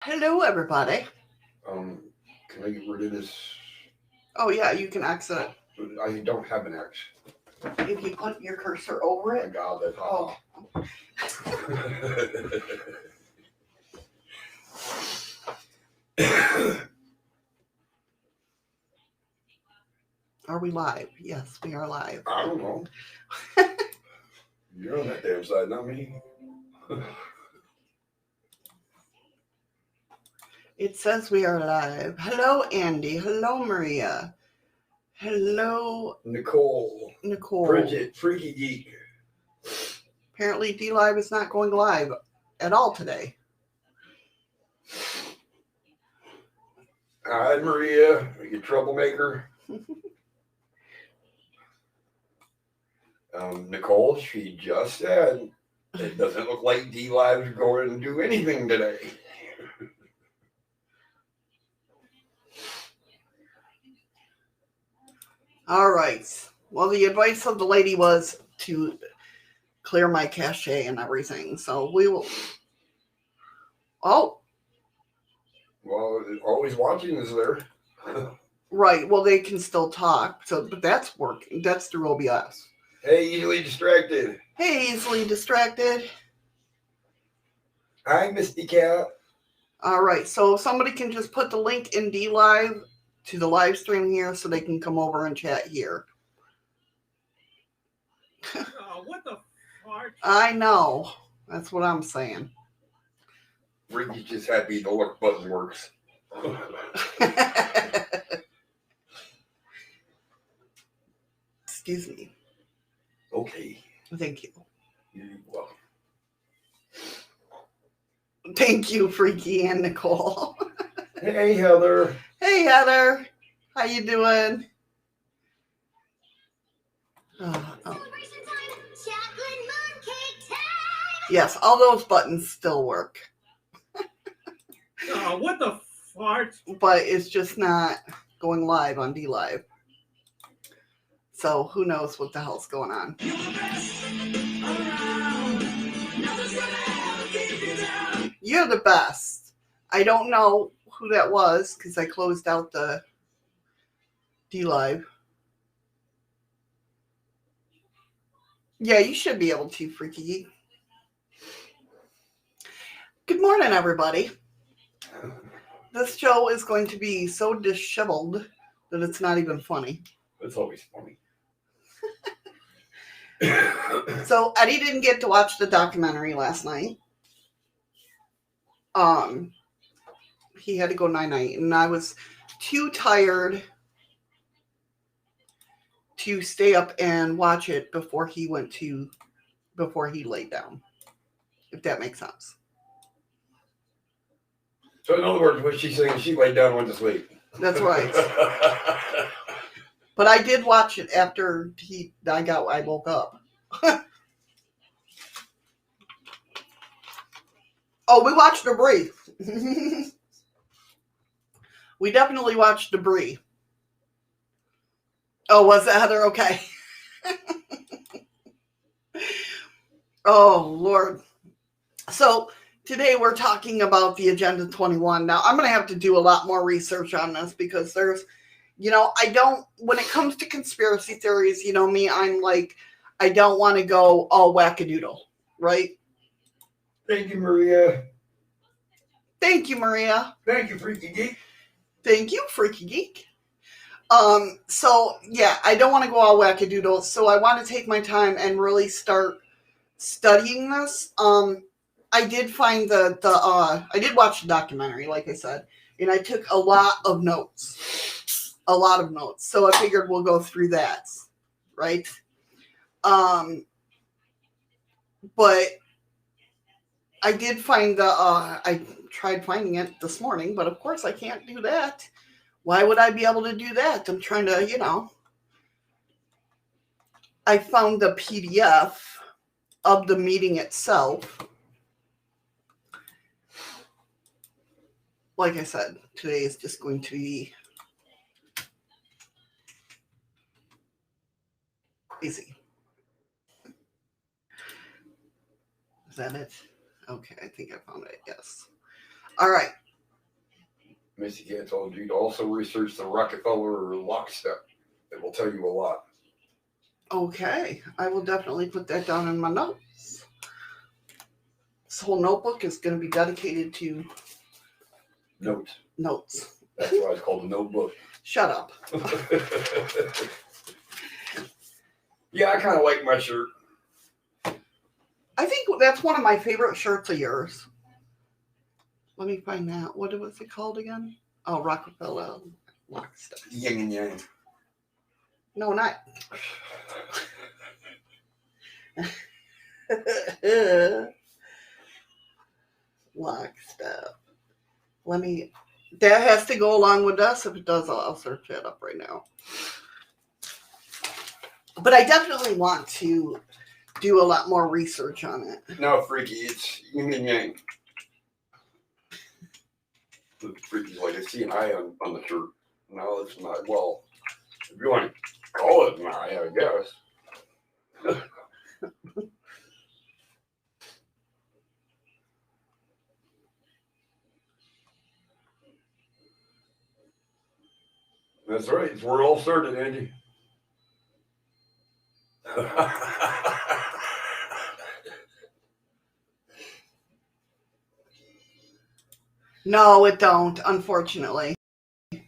Hello, everybody. Can I get rid of this? Oh, yeah, you can exit I don't have an X. if you put your cursor over My it. God, that's Oh. Are we live? Yes, we are live. I don't know. You're on that damn side, not me. It says we are live. Hello, Andy. Hello, Maria. Hello, Nicole. Bridget, Freaky Geek. Apparently, dlive is not going live at all today. Hi, Maria. You troublemaker. Nicole, she just said it doesn't look like dlive's going to do anything today. All right. Well, the advice of the lady was to clear my cache and everything. So we will. Oh. Well, always watching is there. Right. Well, they can still talk. So, but that's working. That's through OBS. Hey, easily distracted. Hey, easily distracted. Hi, Misty Cat. All right. So somebody can just put the link in dlive to the live stream here so they can come over and chat here. What the fuck? I know. That's what I'm saying. Ricky's just happy the look button works. Excuse me. Okay. Thank you. You're welcome. Thank you, Freaky and Nicole. Hey, Heather. Hey, Heather. How you doing? Oh. Yes, all those buttons still work. What the fart? But it's just not going live on dlive. So who knows what the hell's going on. You're the best. I don't know who that was because I closed out the dlive. Yeah, you should be able to, Freaky. Good morning, everybody. This show is going to be so disheveled that it's not even funny. It's always funny. So Eddie didn't get to watch the documentary last night. He had to go night-night, and I was too tired to stay up and watch it before he laid down. If that makes sense. So in other words, what she's saying, she laid down and went to sleep. That's right. But I did watch it after I woke up. Oh, we watched Debris. We definitely watched Debris. Oh, was that Heather? Okay. Oh, Lord. So today we're talking about the Agenda 21. Now, I'm going to have to do a lot more research on this because there's, when it comes to conspiracy theories, you know me, I'm like, I don't want to go all wackadoodle, right? Thank you, Maria. Thank you, Maria. Thank you, Freaky Geek. Thank you, Freaky Geek. So yeah, I don't want to go all wackadoodle. So I want to take my time and really start studying this. I did find I did watch the documentary, like I said, and I took a lot of notes. So I figured we'll go through that, right? But I did find I tried finding it this morning, but of course I can't do that. Why would I be able to do that? I'm trying to, I found the PDF of the meeting itself. Like I said, today is just going to be easy. Is that it? Okay, I think I found it, yes. All right. Missy Cat told you to also research the Rockefeller lockstep. It will tell you a lot. Okay, I will definitely put that down in my notes. This whole notebook is going to be dedicated to notes. That's why it's called a notebook. Shut up. Yeah, I kind of like my shirt. I think that's one of my favorite shirts of yours. Let me find that. What was it called again? Oh, Rockefeller lockstep. Yin and yang. No, not. Lockstep. That has to go along with us. If it does, I'll search that up right now. But I definitely want to do a lot more research on it. No, Freaky, it's yin and yang. Freaky's like, I see an eye on the shirt. No, it's not. Well, if you want to call it an eye, I guess. That's right. It's where it all started, Andy. No, it don't, unfortunately.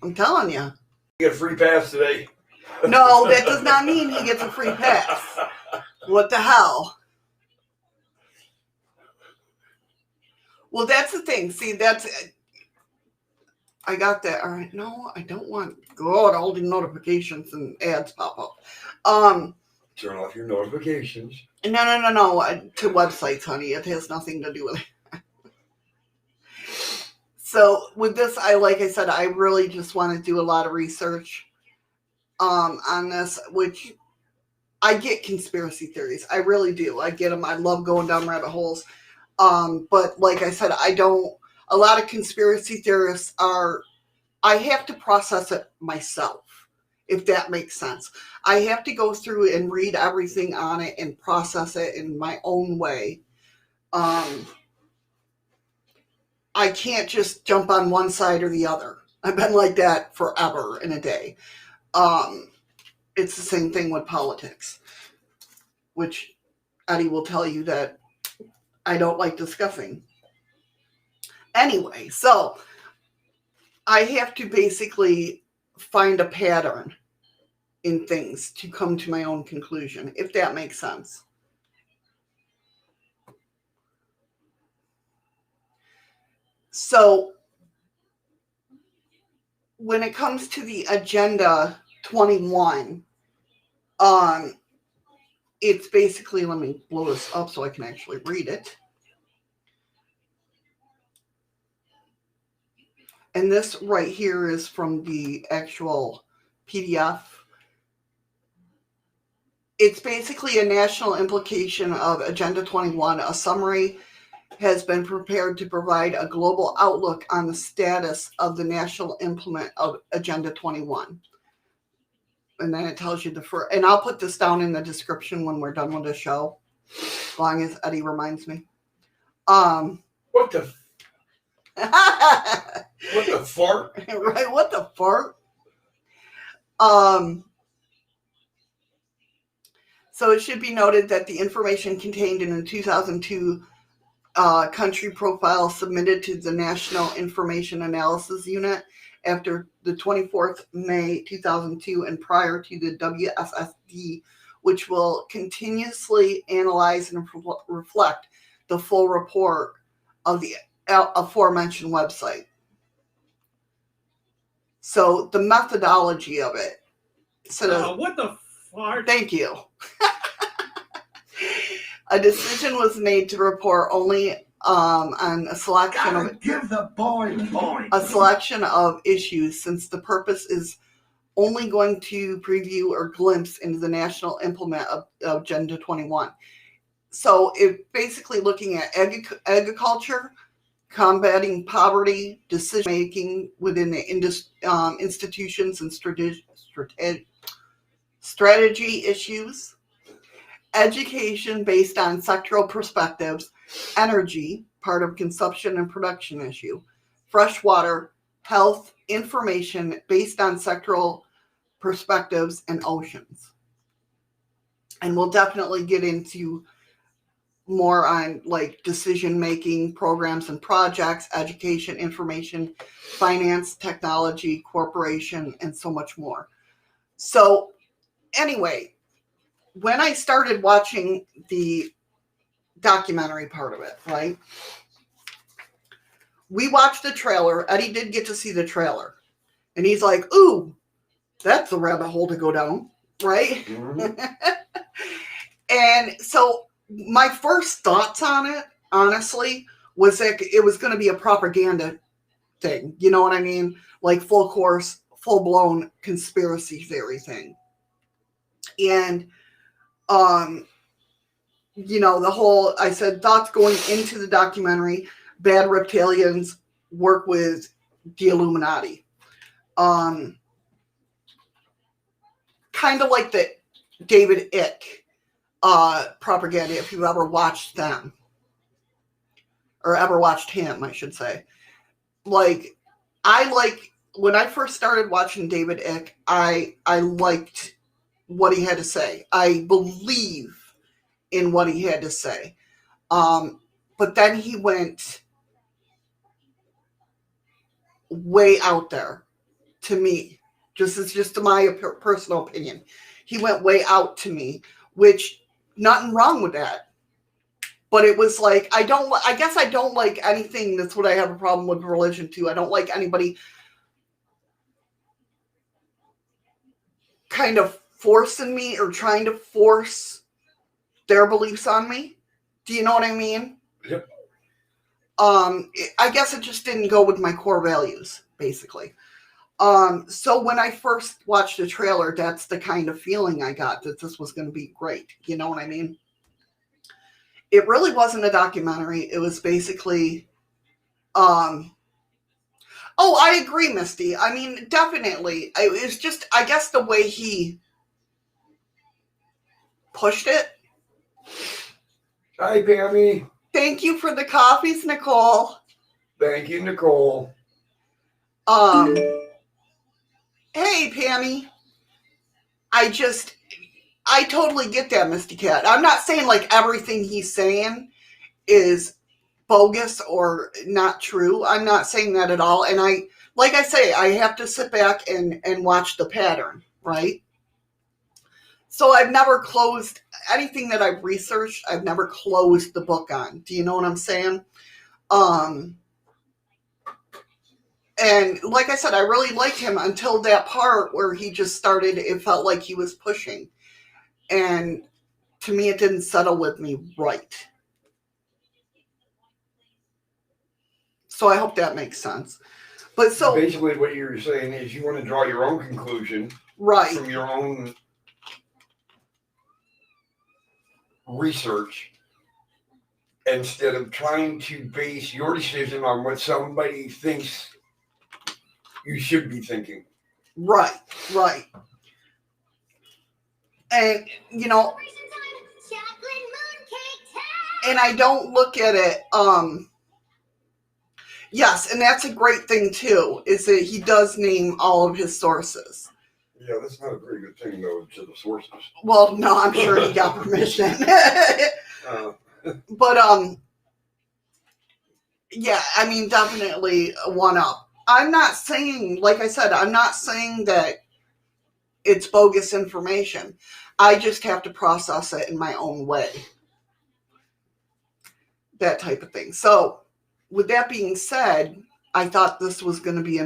I'm telling you. You get a free pass today. No, that does not mean he gets a free pass. What the hell? Well, that's the thing. See, I got that. All right. No, I don't want. God, all the notifications and ads pop up. Turn off your notifications. No. To websites, honey. It has nothing to do with it. So with this, like I said, I really just want to do a lot of research on this, which I get conspiracy theories. I really do. I get them. I love going down rabbit holes. But like I said, a lot of conspiracy theorists I have to process it myself, if that makes sense. I have to go through and read everything on it and process it in my own way. I can't just jump on one side or the other. I've been like that forever and a day. It's the same thing with politics, which Eddie will tell you that I don't like discussing. Anyway, so I have to basically find a pattern in things to come to my own conclusion, if that makes sense. So when it comes to the Agenda 21, it's basically, let me blow this up so I can actually read it. And this right here is from the actual PDF. It's basically a national implication of Agenda 21. A summary has been prepared to provide a global outlook on the status of the national implement of Agenda 21. And then it tells you and I'll put this down in the description when we're done with the show, as long as Eddie reminds me. What the? What the fart? Right, what the fart? So it should be noted that the information contained in the 2002 country profile submitted to the National Information Analysis Unit after the 24th May 2002 and prior to the WSSD, which will continuously analyze and reflect the full report of the aforementioned website. So the methodology of it. What the fart? Thank you. A decision was made to report only on a selection of give the boy point. A selection of issues, since the purpose is only going to preview or glimpse into the national implement of Agenda 21. So it basically looking at agriculture, combating poverty, decision making within the institutions and strategy issues, education based on sectoral perspectives, energy, part of consumption and production issue, fresh water, health information based on sectoral perspectives and oceans. And we'll definitely get into more on like decision making, programs and projects, education, information, finance, technology, corporation, and so much more. So anyway, when I started watching the documentary part of it, right? We watched the trailer. Eddie did get to see the trailer. And he's like, ooh, that's a rabbit hole to go down, right? Mm-hmm. And so my first thoughts on it, honestly, was that it was going to be a propaganda thing. You know what I mean? Like full course, full-blown conspiracy theory thing. And, you know, the whole, I said, thoughts going into the documentary, bad reptilians work with the Illuminati. Kind of like the David Icke propaganda, if you've ever watched them. Or ever watched him, I should say. Like, when I first started watching David Icke, I liked what he had to say. I believe in what he had to say. But then he went way out there, to me. It's just my personal opinion. He went way out to me, which nothing wrong with that. But it was like, I guess I don't like anything. That's what I have a problem with religion too. I don't like anybody kind of forcing me or trying to force their beliefs on me. Do you know what I mean? Yep. I guess it just didn't go with my core values, basically. So when I first watched the trailer, that's the kind of feeling I got, that this was going to be great. You know what I mean? It really wasn't a documentary. It was basically, oh, I agree, Misty. I mean, definitely. It was just, I guess, the way he pushed it. Hi, Pammy. Thank you for the coffees, Nicole. Thank you, Nicole. Hey, Pammy. I totally get that, Misty Cat. I'm not saying like everything he's saying is bogus or not true. I'm not saying that at all. And like I say, I have to sit back and watch the pattern, right? So I've never closed anything that I've researched. I've never closed the book on. Do you know what I'm saying? And like I said, I really liked him until that part where he just started, it felt like he was pushing. And to me, it didn't settle with me right. So I hope that makes sense. But so basically what you're saying is you want to draw your own conclusion, right, from your own research, instead of trying to base your decision on what somebody thinks you should be thinking. Right. And, you know, and I don't look at it, yes, and that's a great thing too, is that he does name all of his sources. Yeah, that's not a very good thing, though, to the sources. Well, no, I'm sure he got permission. But, yeah, I mean, definitely one up. I'm not saying, like I said, I'm not saying that it's bogus information. I just have to process it in my own way. That type of thing. So, with that being said, I thought this was going to be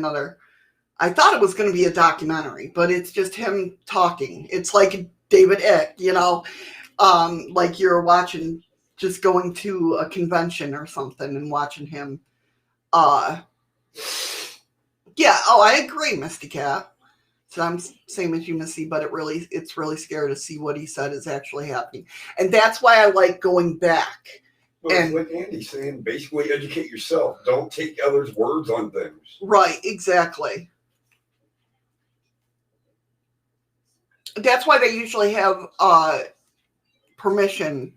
I thought it was going to be a documentary, but it's just him talking. It's like David Icke, you know, like you're watching, just going to a convention or something and watching him. Yeah, oh, I agree, Misty Cat. So I'm same as you, Missy, but it's really scary to see what he said is actually happening. And that's why I like going back. Well, it's like Andy's saying, basically educate yourself. Don't take others' words on things. Right, exactly. That's why they usually have permission.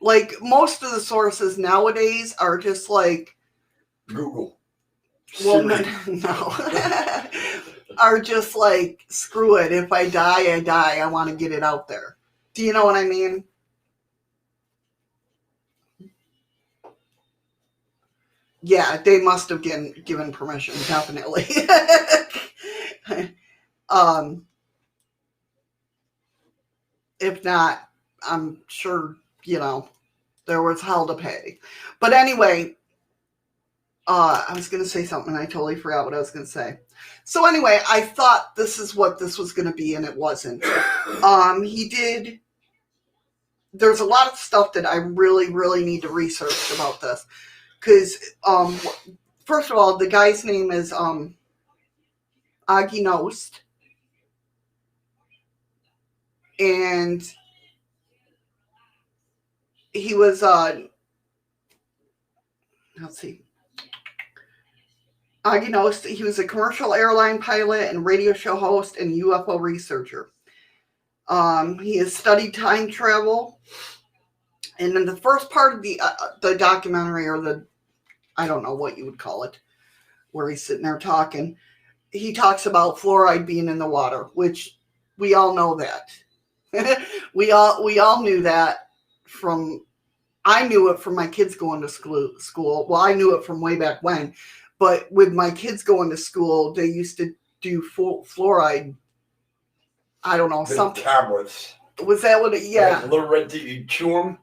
Like, most of the sources nowadays are just like Google. well, no, are just like, screw it. If I die, I die. I want to get it out there. Do you know what I mean? Yeah, they must have given permission, definitely. If not, I'm sure, there was hell to pay. But anyway, I was going to say something and I totally forgot what I was going to say. So anyway, I thought this is what this was going to be, and it wasn't. There's a lot of stuff that I really, really need to research about this. Because, first of all, the guy's name is Agnost. And he was, let's see. Agnost, he was a commercial airline pilot and radio show host and UFO researcher. He has studied time travel. And in the first part of the documentary, or I don't know what you would call it, where he's sitting there talking, he talks about fluoride being in the water, which we all know that. we all knew that I knew it from my kids going to school. Well, I knew it from way back when, but with my kids going to school, they used to do fluoride. I don't know, something. Tablets. Was that what yeah. Like little red teeth, you chew them,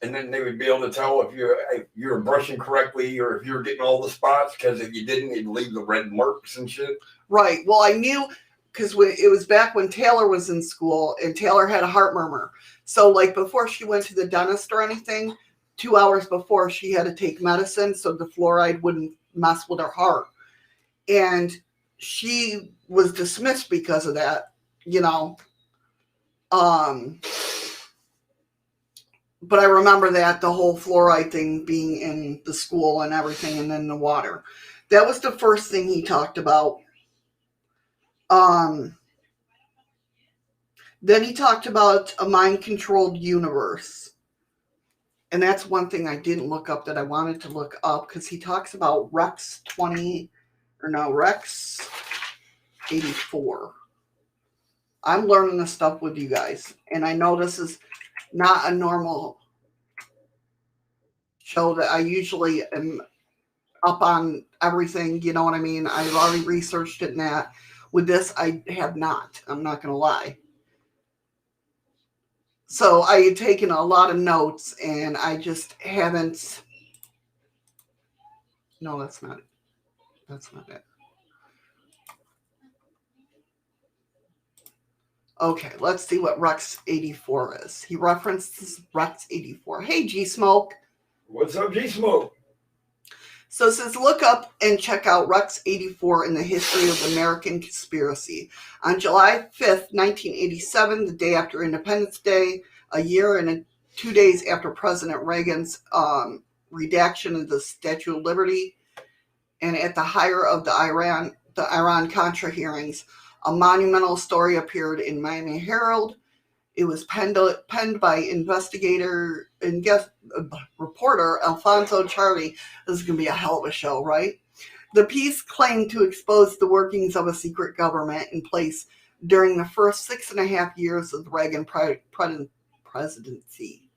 and then they would be able to tell if you were brushing correctly or if you were getting all the spots, because if you didn't, it'd leave the red marks and shit. Right. Well, I knew, because it was back when Taylor was in school, and Taylor had a heart murmur. So, like, before she went to the dentist or anything, 2 hours before, she had to take medicine so the fluoride wouldn't mess with her heart. And she was dismissed because of that, But I remember that, the whole fluoride thing being in the school and everything, and then the water. That was the first thing he talked about. Then he talked about a mind-controlled universe. And that's one thing I didn't look up that I wanted to look up, because he talks about Rex 84. I'm learning this stuff with you guys. And I know this is not a normal show that I usually am up on everything. You know what I mean? I've already researched it and that. With this, I have not. I'm not going to lie. So I had taken a lot of notes, and I just haven't. No, that's not it. That's not it. Okay, let's see what Rex 84 is. He references Rex 84. Hey, G-Smoke. What's up, G-Smoke? So it says, look up and check out Rex 84 in the history of American conspiracy. On July 5th, 1987, the day after Independence Day, a year and 2 days after President Reagan's redaction of the Statue of Liberty, and at the height of the Iran-Contra hearings, a monumental story appeared in Miami Herald. It was penned by investigator and reporter Alfonso Charlie. This is going to be a hell of a show, right? The piece claimed to expose the workings of a secret government in place during the first 6.5 years of the Reagan presidency.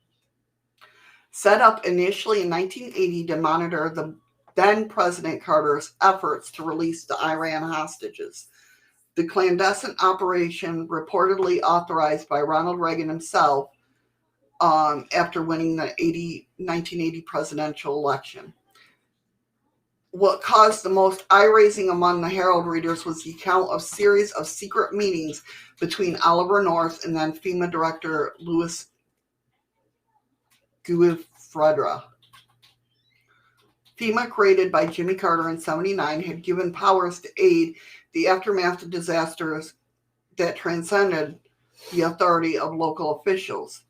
Set up initially in 1980 to monitor the then President Carter's efforts to release the Iran hostages. The clandestine operation, reportedly authorized by Ronald Reagan himself after winning the 1980 presidential election. What caused the most eye-raising among the Herald readers was the account of a series of secret meetings between Oliver North and then FEMA Director Louis Guilfredra. FEMA, created by Jimmy Carter in 1979, had given powers to aid the aftermath of disasters that transcended the authority of local officials.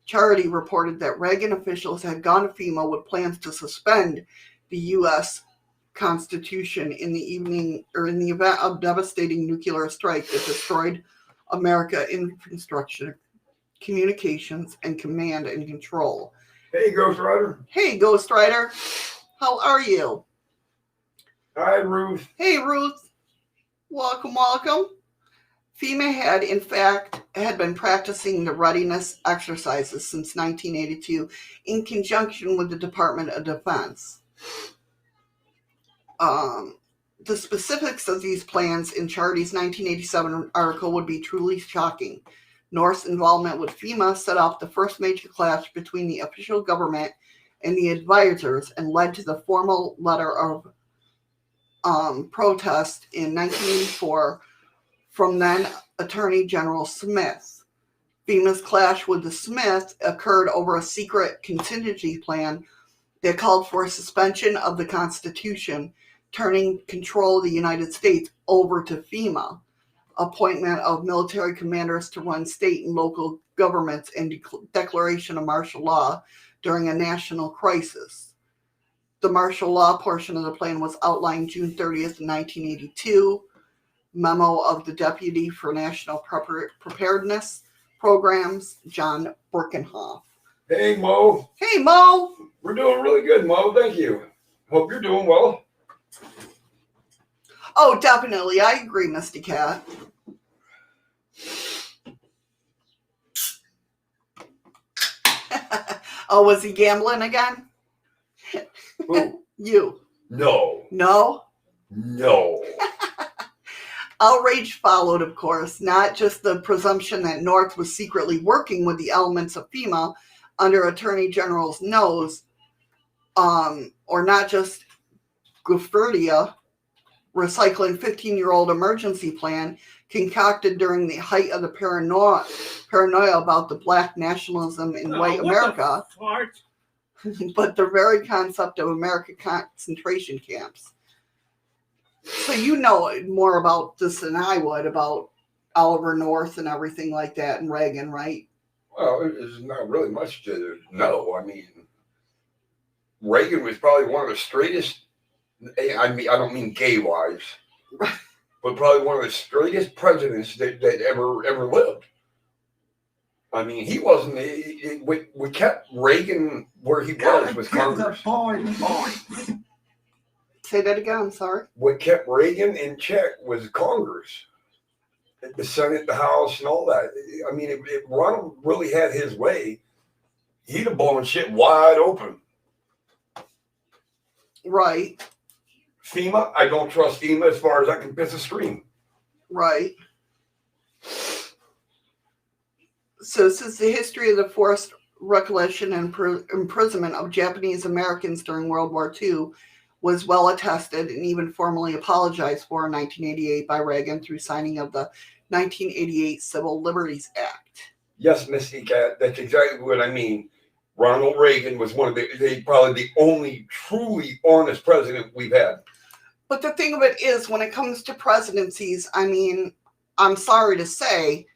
Charity reported that Reagan officials had gone to FEMA with plans to suspend the U.S. Constitution in the event of devastating nuclear strike that destroyed America infrastructure, communications, and command and control. Hey, Ghost Rider. Hey, Ghost Rider. How are you? Hi, Ruth. Hey, Ruth. Welcome, welcome. FEMA had, in fact, been practicing the readiness exercises since 1982 in conjunction with the Department of Defense. The specifics of these plans in Charity's 1987 article would be truly shocking. North's involvement with FEMA set off the first major clash between the official government and the advisors and led to the formal letter of protest in 1984 from then Attorney General Smith. FEMA's clash with the Smith occurred over a secret contingency plan that called for a suspension of the Constitution, turning control of the United States over to FEMA, appointment of military commanders to run state and local governments, and declaration of martial law during a national crisis. The martial law portion of the plan was outlined June 30th, 1982. Memo of the Deputy for National Preparedness Programs, John Birkenhoff. Hey, Mo. Hey, Mo. We're doing really good, Mo. Thank you. Hope you're doing well. Oh, definitely. I agree, Misty Cat. Oh, was he gambling again? Who? You. No. No? No. Outrage followed, of course, not just the presumption that North was secretly working with the elements of FEMA under Attorney General's nose, or not just Gufferdia recycling 15-year-old emergency plan concocted during the height of the paranoia about the black nationalism in white America, but the very concept of American concentration camps. So you know more about this than I would, about Oliver North and everything like that, and Reagan, right? Well, there's not really much to know. I mean, Reagan was probably one of the straightest, I don't mean gay-wise, but probably one of the straightest presidents that ever lived. I mean, he wasn't, we kept Reagan where he was Congress. Say that again, I'm sorry. What kept Reagan in check was Congress, the Senate, the House, and all that. I mean, if Ronald really had his way, he'd have blown shit wide open. Right. FEMA, I don't trust FEMA as far as I can piss a stream. Right. So this is the history of the forced recollection and imprisonment of Japanese Americans during World War II was well attested and even formally apologized for in 1988 by Reagan through signing of the 1988 Civil Liberties Act. Yes, Misty Cat, that's exactly what I mean. Ronald Reagan was one of probably the only truly honest president we've had. But the thing of it is, when it comes to presidencies, I mean, I'm sorry to say,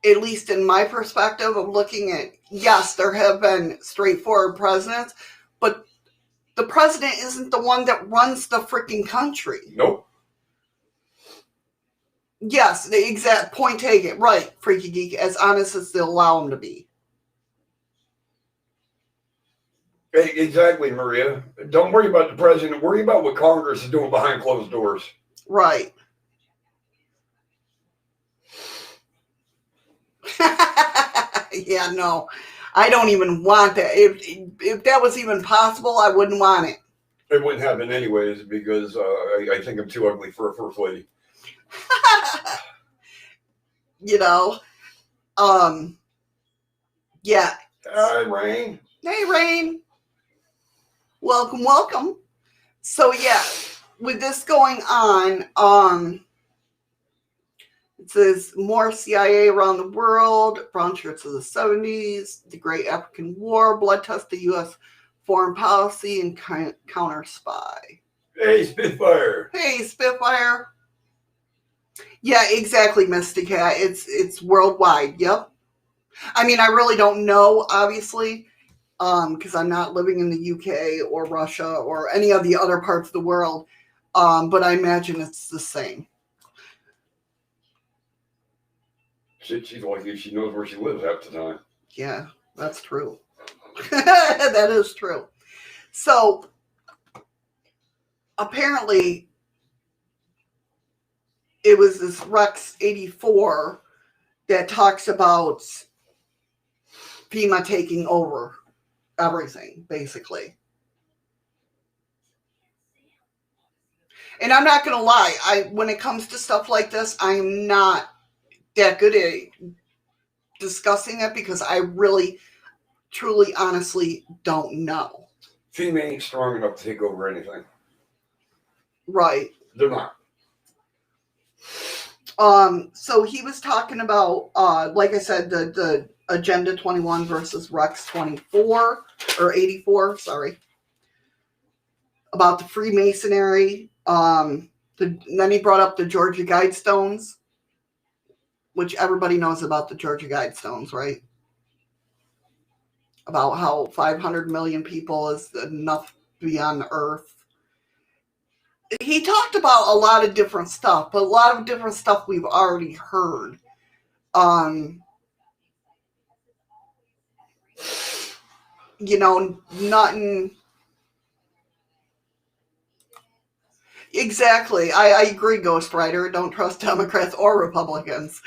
at least in my perspective of looking at, yes, there have been straightforward presidents, but the president isn't the one that runs the freaking country. Nope. Yes, the exact point taken. Right, Freaky Geek, as honest as they'll allow him to be. Exactly, Maria. Don't worry about the president. Worry about what Congress is doing behind closed doors. Right. Yeah, no. I don't even want that. If that was even possible, I wouldn't want it. It wouldn't happen anyways because I think I'm too ugly for a first lady. You know. Yeah. Hi, Rain. Hey, Rain. Welcome, welcome. So, yeah, with this going on, it says more CIA around the world, brown shirts of the 70s, the Great African War, blood test of U.S. foreign policy, and counter spy. Hey, Spitfire. Hey, Spitfire. Yeah, exactly, Misty Cat. It's worldwide. Yep. I mean, I really don't know, obviously, because I'm not living in the UK or Russia or any of the other parts of the world, but I imagine it's the same. Shit, she's lucky she knows where she lives half the time. Yeah, that's true. That is true. So, apparently it was this Rex 84 that talks about FEMA taking over everything, basically. And I'm not going to lie, when it comes to stuff like this, I'm not that good at discussing it because I really, truly, honestly don't know. FEMA ain't strong enough to take over anything. Right. They're not. So he was talking about, like I said, the Agenda 21 versus Rex 24, or 84, sorry. About the Freemasonry. Then he brought up the Georgia Guidestones, which everybody knows about the Georgia Guidestones, right? About how 500 million people is enough to be on the earth. He talked about a lot of different stuff, but a lot of different stuff we've already heard. Nothing. Exactly. I agree, Ghost Rider. Don't trust Democrats or Republicans.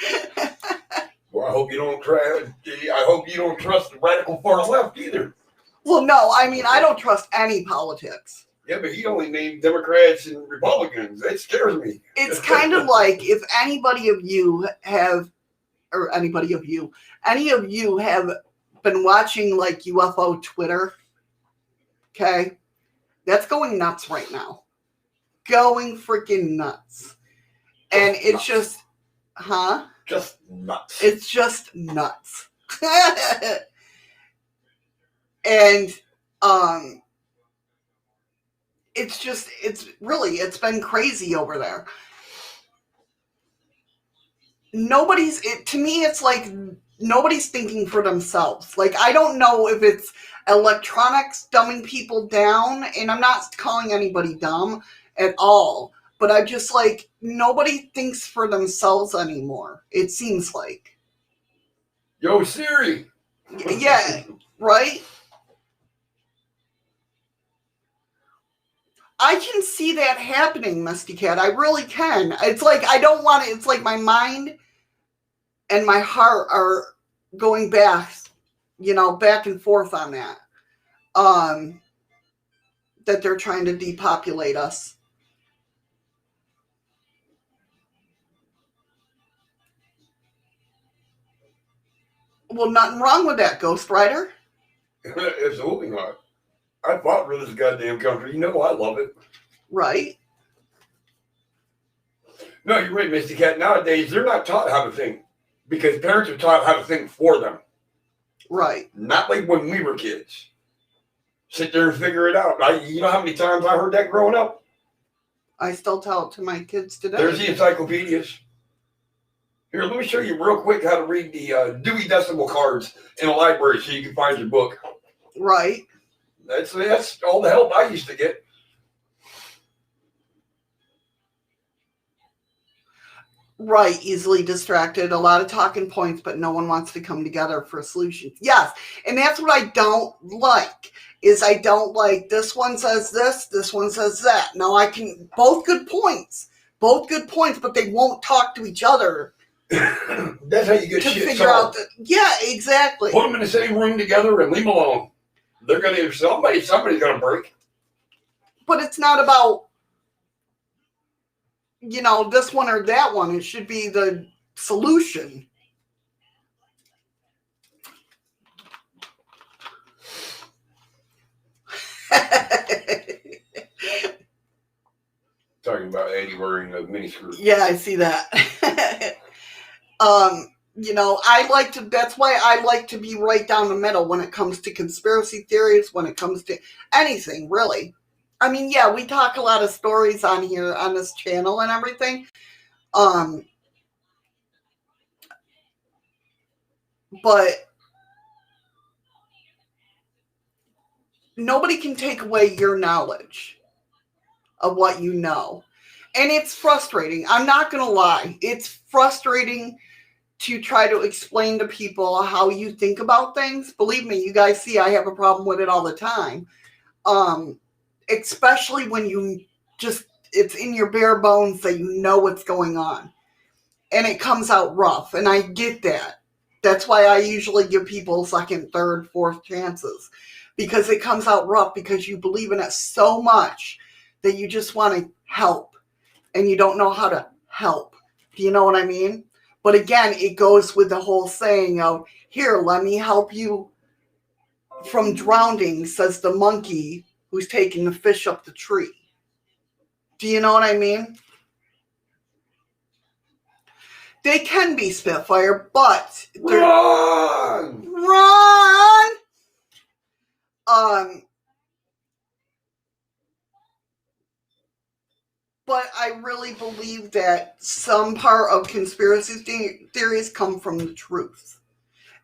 Well, I hope you don't trust the radical far left either. Well, no, I mean, I don't trust any politics. Yeah, but he only named Democrats and Republicans. That scares me. It's kind of like if any of you have been watching like UFO Twitter, okay, that's going nuts right now. Going freaking nuts. And it's just, Just nuts. It's just nuts. And, it's been crazy over there. To me, it's like nobody's thinking for themselves. Like, I don't know if it's electronics dumbing people down, and I'm not calling anybody dumb at all, but I just like, nobody thinks for themselves anymore, it seems like. Yo, Siri! Yeah, right? I can see that happening, Misty Cat. I really can. It's like, I don't want it. It's like my mind and my heart are going back, back and forth on that. That they're trying to depopulate us. Well, nothing wrong with that, Ghost Rider. Absolutely not. I fought for this goddamn country. You know I love it. Right. No, you're right, Misty Cat. Nowadays, they're not taught how to think because parents are taught how to think for them. Right. Not like when we were kids. Sit there and figure it out. You know how many times I heard that growing up? I still tell it to my kids today. There's the encyclopedias. Here, let me show you real quick how to read the Dewey Decimal cards in a library so you can find your book. Right. That's all the help I used to get. Right, easily distracted, a lot of talking points, but no one wants to come together for a solution. Yes, and that's what I don't like, is I don't like this one says this one says that. Now both good points, but they won't talk to each other. That's how you get shit figure solved. out yeah, exactly. Put them in the same room together and leave them alone. They're gonna, somebody's gonna break. But it's not about, this one or that one. It should be the solution. Talking about Eddie wearing a miniskirt. Yeah, I see that. That's why I like to be right down the middle when it comes to conspiracy theories, when it comes to anything, really. I mean, yeah, we talk a lot of stories on here, on this channel and everything. But nobody can take away your knowledge of what you know. And it's frustrating. I'm not going to lie. It's frustrating to try to explain to people how you think about things. Believe me, you guys see I have a problem with it all the time. Especially when you just, it's in your bare bones that you know what's going on. And it comes out rough. And I get that. That's why I usually give people second, third, fourth chances. Because it comes out rough because you believe in it so much that you just want to help. And you don't know how to help. Do you know what I mean? But again, it goes with the whole saying of, here, let me help you from drowning, says the monkey who's taking the fish up the tree. Do you know what I mean? They can be Spitfire, but Run! But I really believe that some part of conspiracy theories come from the truth.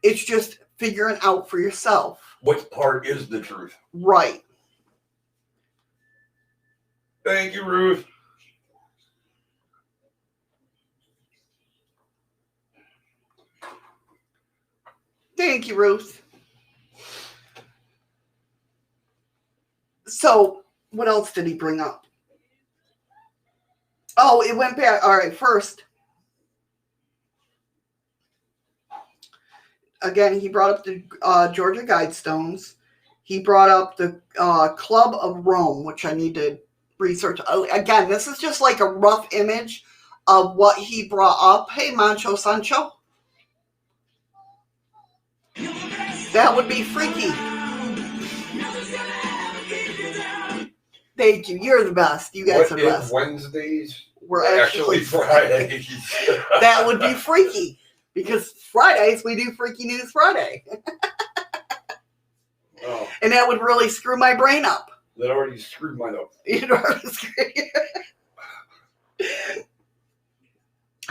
It's just figuring out for yourself. What part is the truth? Right. Thank you, Ruth. Thank you, Ruth. So, what else did he bring up? Oh, it went back. All right, first. Again, he brought up the Georgia Guidestones. He brought up the Club of Rome, which I need to research. Again, this is just like a rough image of what he brought up. Hey, Mancho Sancho. That would be freaky. Thank you. You're the best. You guys are the best. Wednesdays? We're actually Fridays. That would be freaky. Because Fridays, we do Freaky News Friday. Oh. And that would really screw my brain up. That already screwed mine up. You'd already screw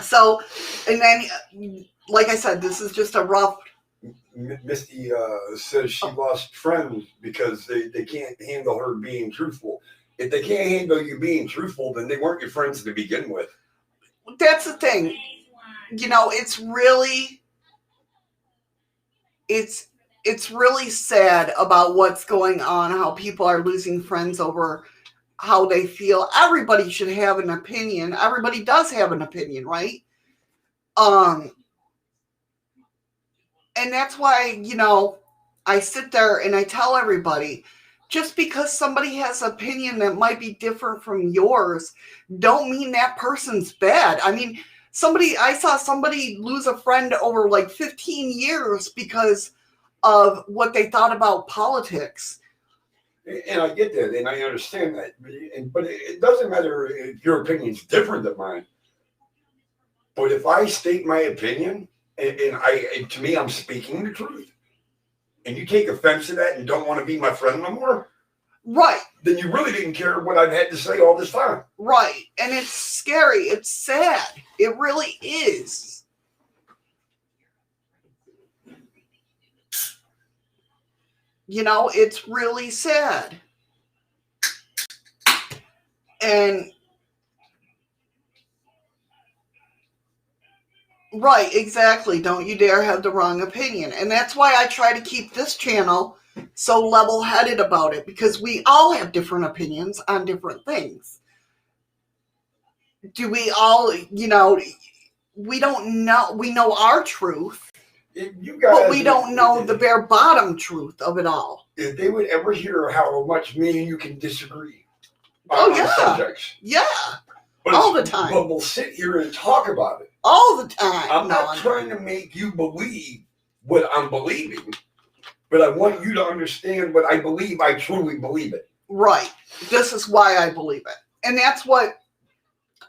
So, and then, like I said, this is just a rough... Misty says she lost friends because they can't handle her being truthful. If they can't handle you being truthful, then they weren't your friends to begin with. That's the thing. You know, it's really sad about what's going on, how people are losing friends over how they feel. Everybody should have an opinion. Everybody does have an opinion, right? And that's why, you know, I sit there and I tell everybody, just because somebody has an opinion that might be different from yours, don't mean that person's bad. I mean, I saw somebody lose a friend over like 15 years because of what they thought about politics. And I get that, and I understand that. But it doesn't matter if your opinion's different than mine. But if I state my opinion, and to me, I'm speaking the truth, and you take offense to that and don't want to be my friend no more, right? Then you really didn't care what I've had to say all this time. Right. And it's scary. It's sad. It really is. You know, it's really sad. And right, exactly. Don't you dare have the wrong opinion. And that's why I try to keep this channel so level-headed about it, because we all have different opinions on different things. Do we all, you know, we don't know, we know our truth, but we don't know the bare bottom truth of it all. If they would ever hear how much me and you can disagree on yeah. subjects. Yeah. All the time. But we'll sit here and talk about it. All the time. I'm not trying to make you believe what I'm believing, but I want you to understand what I believe. I truly believe it. Right. This is why I believe it. And that's what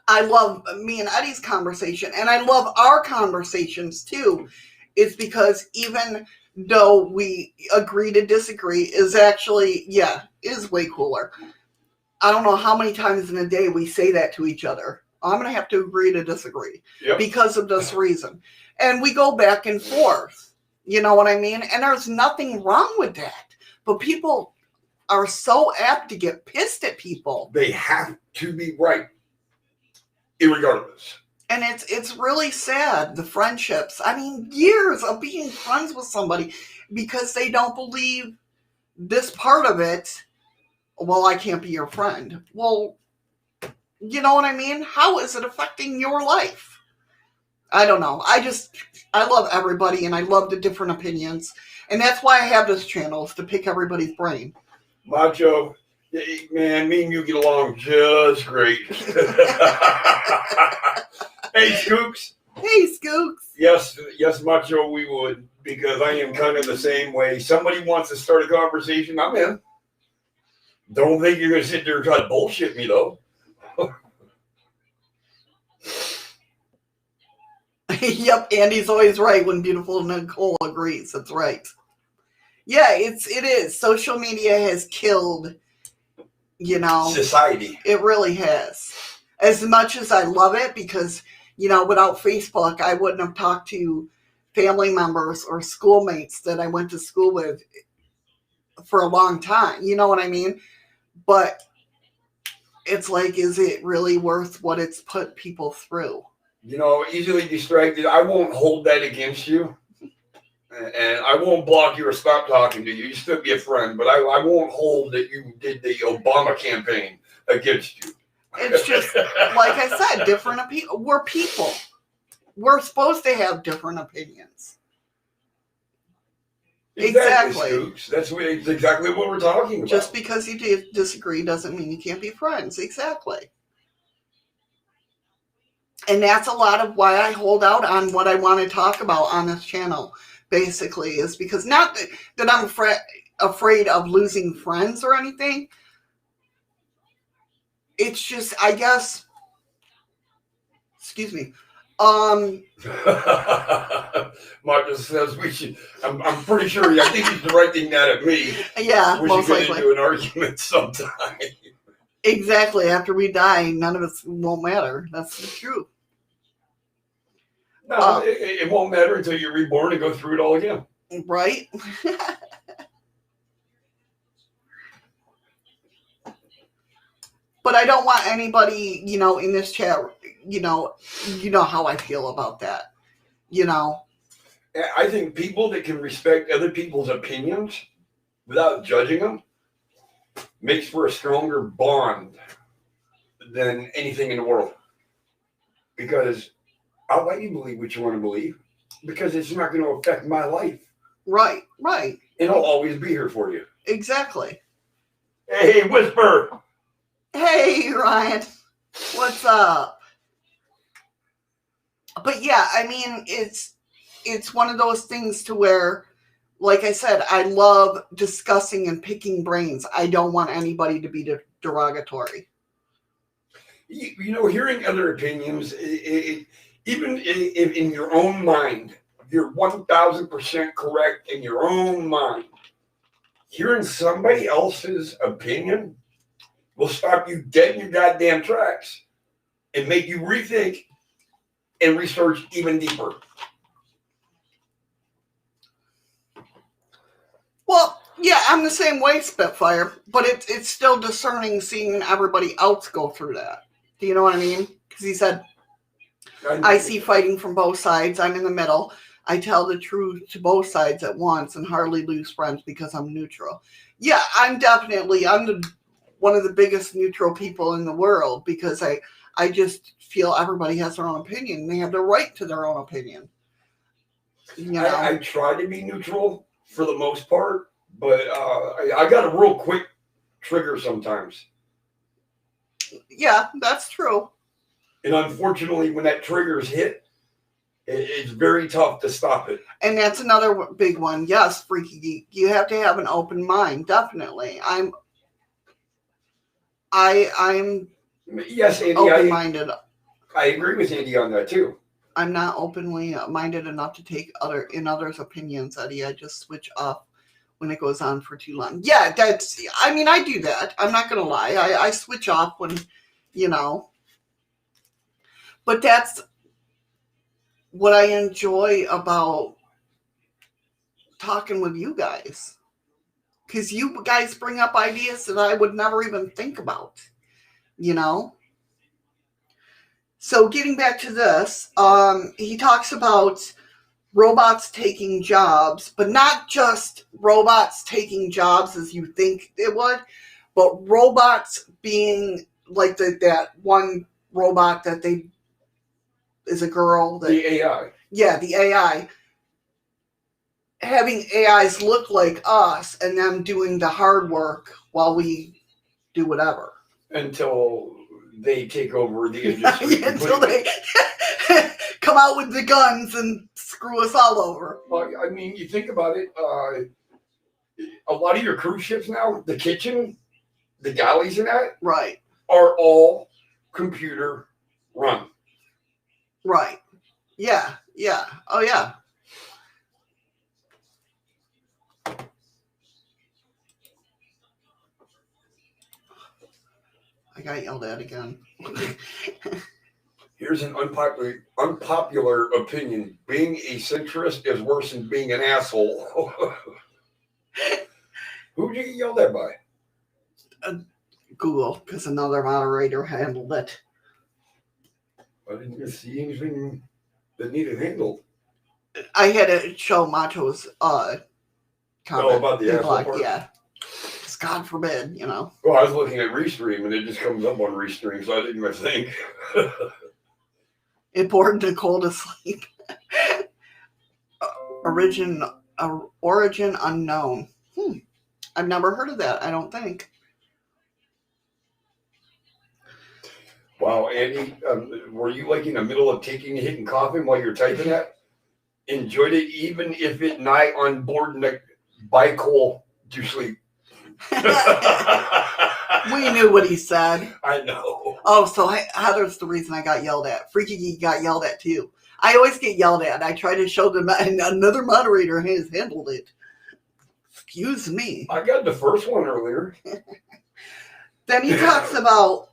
I love me and Eddie's conversation. And I love our conversations too, is because even though we agree to disagree is actually, is way cooler. I don't know how many times in a day we say that to each other. I'm going to have to agree to disagree because of this reason. And we go back and forth. You know what I mean? And there's nothing wrong with that. But people are so apt to get pissed at people. They have to be right, irregardless. And it's really sad, the friendships. I mean, years of being friends with somebody because they don't believe this part of it. Well, I can't be your friend. Well, You know what I mean? How is it affecting your life? I don't know. I love everybody and I love the different opinions. And that's why I have this channel, is to pick everybody's brain. Macho, man, me and you get along just great. Hey, Skooks. Hey, Skooks. Yes, Macho, we would, because I am kind of the same way. Somebody wants to start a conversation, I'm in. Don't think you're going to sit there and try to bullshit me, though. Yep, Andy's always right when beautiful Nicole agrees. That's right. Yeah, it is. Social media has killed, Society. It really has. As much as I love it, because, without Facebook, I wouldn't have talked to family members or schoolmates that I went to school with for a long time. You know what I mean? But it's like, is it really worth what it's put people through? Easily distracted. I won't hold that against you. And I won't block you or stop talking to you. You still be a friend, but I won't hold that you did the Obama campaign against you. It's just, like I said, different opinions. We're people. We're supposed to have different opinions. Exactly. Stooks. That's exactly what we're talking about. Just because you disagree doesn't mean you can't be friends. Exactly. And that's a lot of why I hold out on what I want to talk about on this channel, basically, is because not that I'm afraid of losing friends or anything. It's just, I guess, excuse me. Marcus says we should. I'm pretty sure. I think he's directing that at me. Yeah, we should get into an argument sometime. Exactly. After we die, none of us won't matter. That's the truth. No, it won't matter until you're reborn and go through it all again. Right? But I don't want anybody, in this chat, you know how I feel about that. I think people that can respect other people's opinions without judging them makes for a stronger bond than anything in the world. Because I'll let you believe what you want to believe, because it's not going to affect my life. Right. And I'll always be here for you. Exactly. Hey, Whisper. Hey, Ryan. What's up? But yeah, I mean, it's one of those things to where, like I said, I love discussing and picking brains. I don't want anybody to be derogatory. Hearing other opinions, even if in your own mind, you're 1,000% correct in your own mind. Hearing somebody else's opinion will stop you dead in your goddamn tracks and make you rethink and research even deeper. Well, yeah, I'm the same way, Spitfire, but it's still discerning seeing everybody else go through that. Do you know what I mean? Because he said, I see fighting from both sides. I'm in the middle. I tell the truth to both sides at once and hardly lose friends because I'm neutral. Yeah, I'm one of the biggest neutral people in the world, because I just feel everybody has their own opinion. They have the right to their own opinion. I try to be neutral for the most part, but I got a real quick trigger sometimes. Yeah, that's true. And unfortunately, when that trigger's hit, it's very tough to stop it. And that's another big one. Yes, Freaky Geek. You have to have an open mind. Definitely. I'm yes, Andy, open-minded. I agree with Andy on that too. I'm not openly minded enough to take others' opinions, Eddie. I just switch off when it goes on for too long. Yeah, I do that. I'm not going to lie. I switch off when, But that's what I enjoy about talking with you guys. Because you guys bring up ideas that I would never even think about, So getting back to this, he talks about robots taking jobs, but not just robots taking jobs as you think it would, but robots being like that one robot that is a girl. The AI. Yeah, the AI. Having AIs look like us and them doing the hard work while we do whatever. Until they take over the industry. Until they come out with the guns and screw us all over. Well, I mean, you think about it, a lot of your cruise ships now, the kitchen, the galleys and that, right, are all computer run. Right. Yeah. Yeah. Oh, yeah. I got yelled at again. Here's an unpopular opinion. Being a centrist is worse than being an asshole. Who did you get yelled at by? Google, because another moderator handled it. I didn't see anything that needed handled. I had to show Macho's comment. About the asshole part? Yeah. Because God forbid, you know. Well, I was looking at Restream, and it just comes up on Restream, so I didn't even think. Important Nicole to sleep. Origin unknown. I've never heard of that, I don't think. Wow, Andy, were you like in the middle of taking a hit and coughing while you're typing that? Enjoyed it even if it night on board in the bike hole to sleep. We knew what he said. I know. Oh, so Heather's the reason I got yelled at. Freaky Geek got yelled at too. I always get yelled at. I try to show them, and another moderator has handled it. Excuse me. I got the first one earlier. Then he talks about,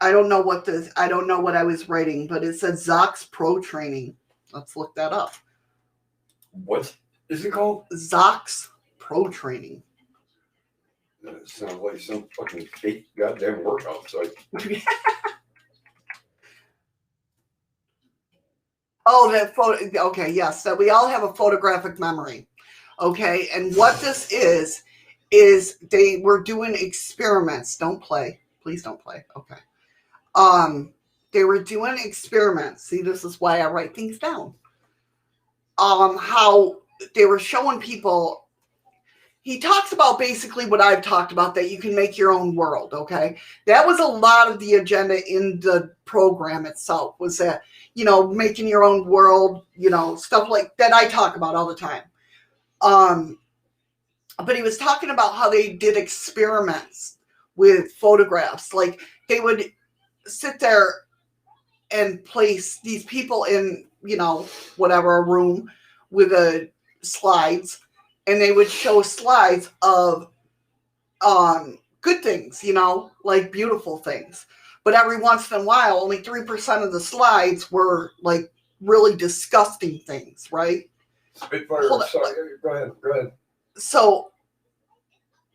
I don't know what I was writing, but it says Zox Pro Training. Let's look that up. What is it called? Zox Pro Training. That sounds like some fucking fake goddamn workout site. Oh, that photo. Okay, yes. So we all have a photographic memory. Okay, and what this is they were doing experiments. Don't play. Please don't play. Okay. They were doing experiments. See, this is why I write things down. How they were showing people. He talks about basically what I've talked about, that you can make your own world, okay? That was a lot of the agenda in the program itself, was that, you know, making your own world, you know, stuff like that I talk about all the time. But he was talking about how they did experiments with photographs. Like, they would sit there and place these people in, you know, whatever, a room with slides, and they would show slides of good things, you know, like beautiful things. But every once in a while, only 3% of the slides were like really disgusting things, right? Spitfire, sorry, go ahead. So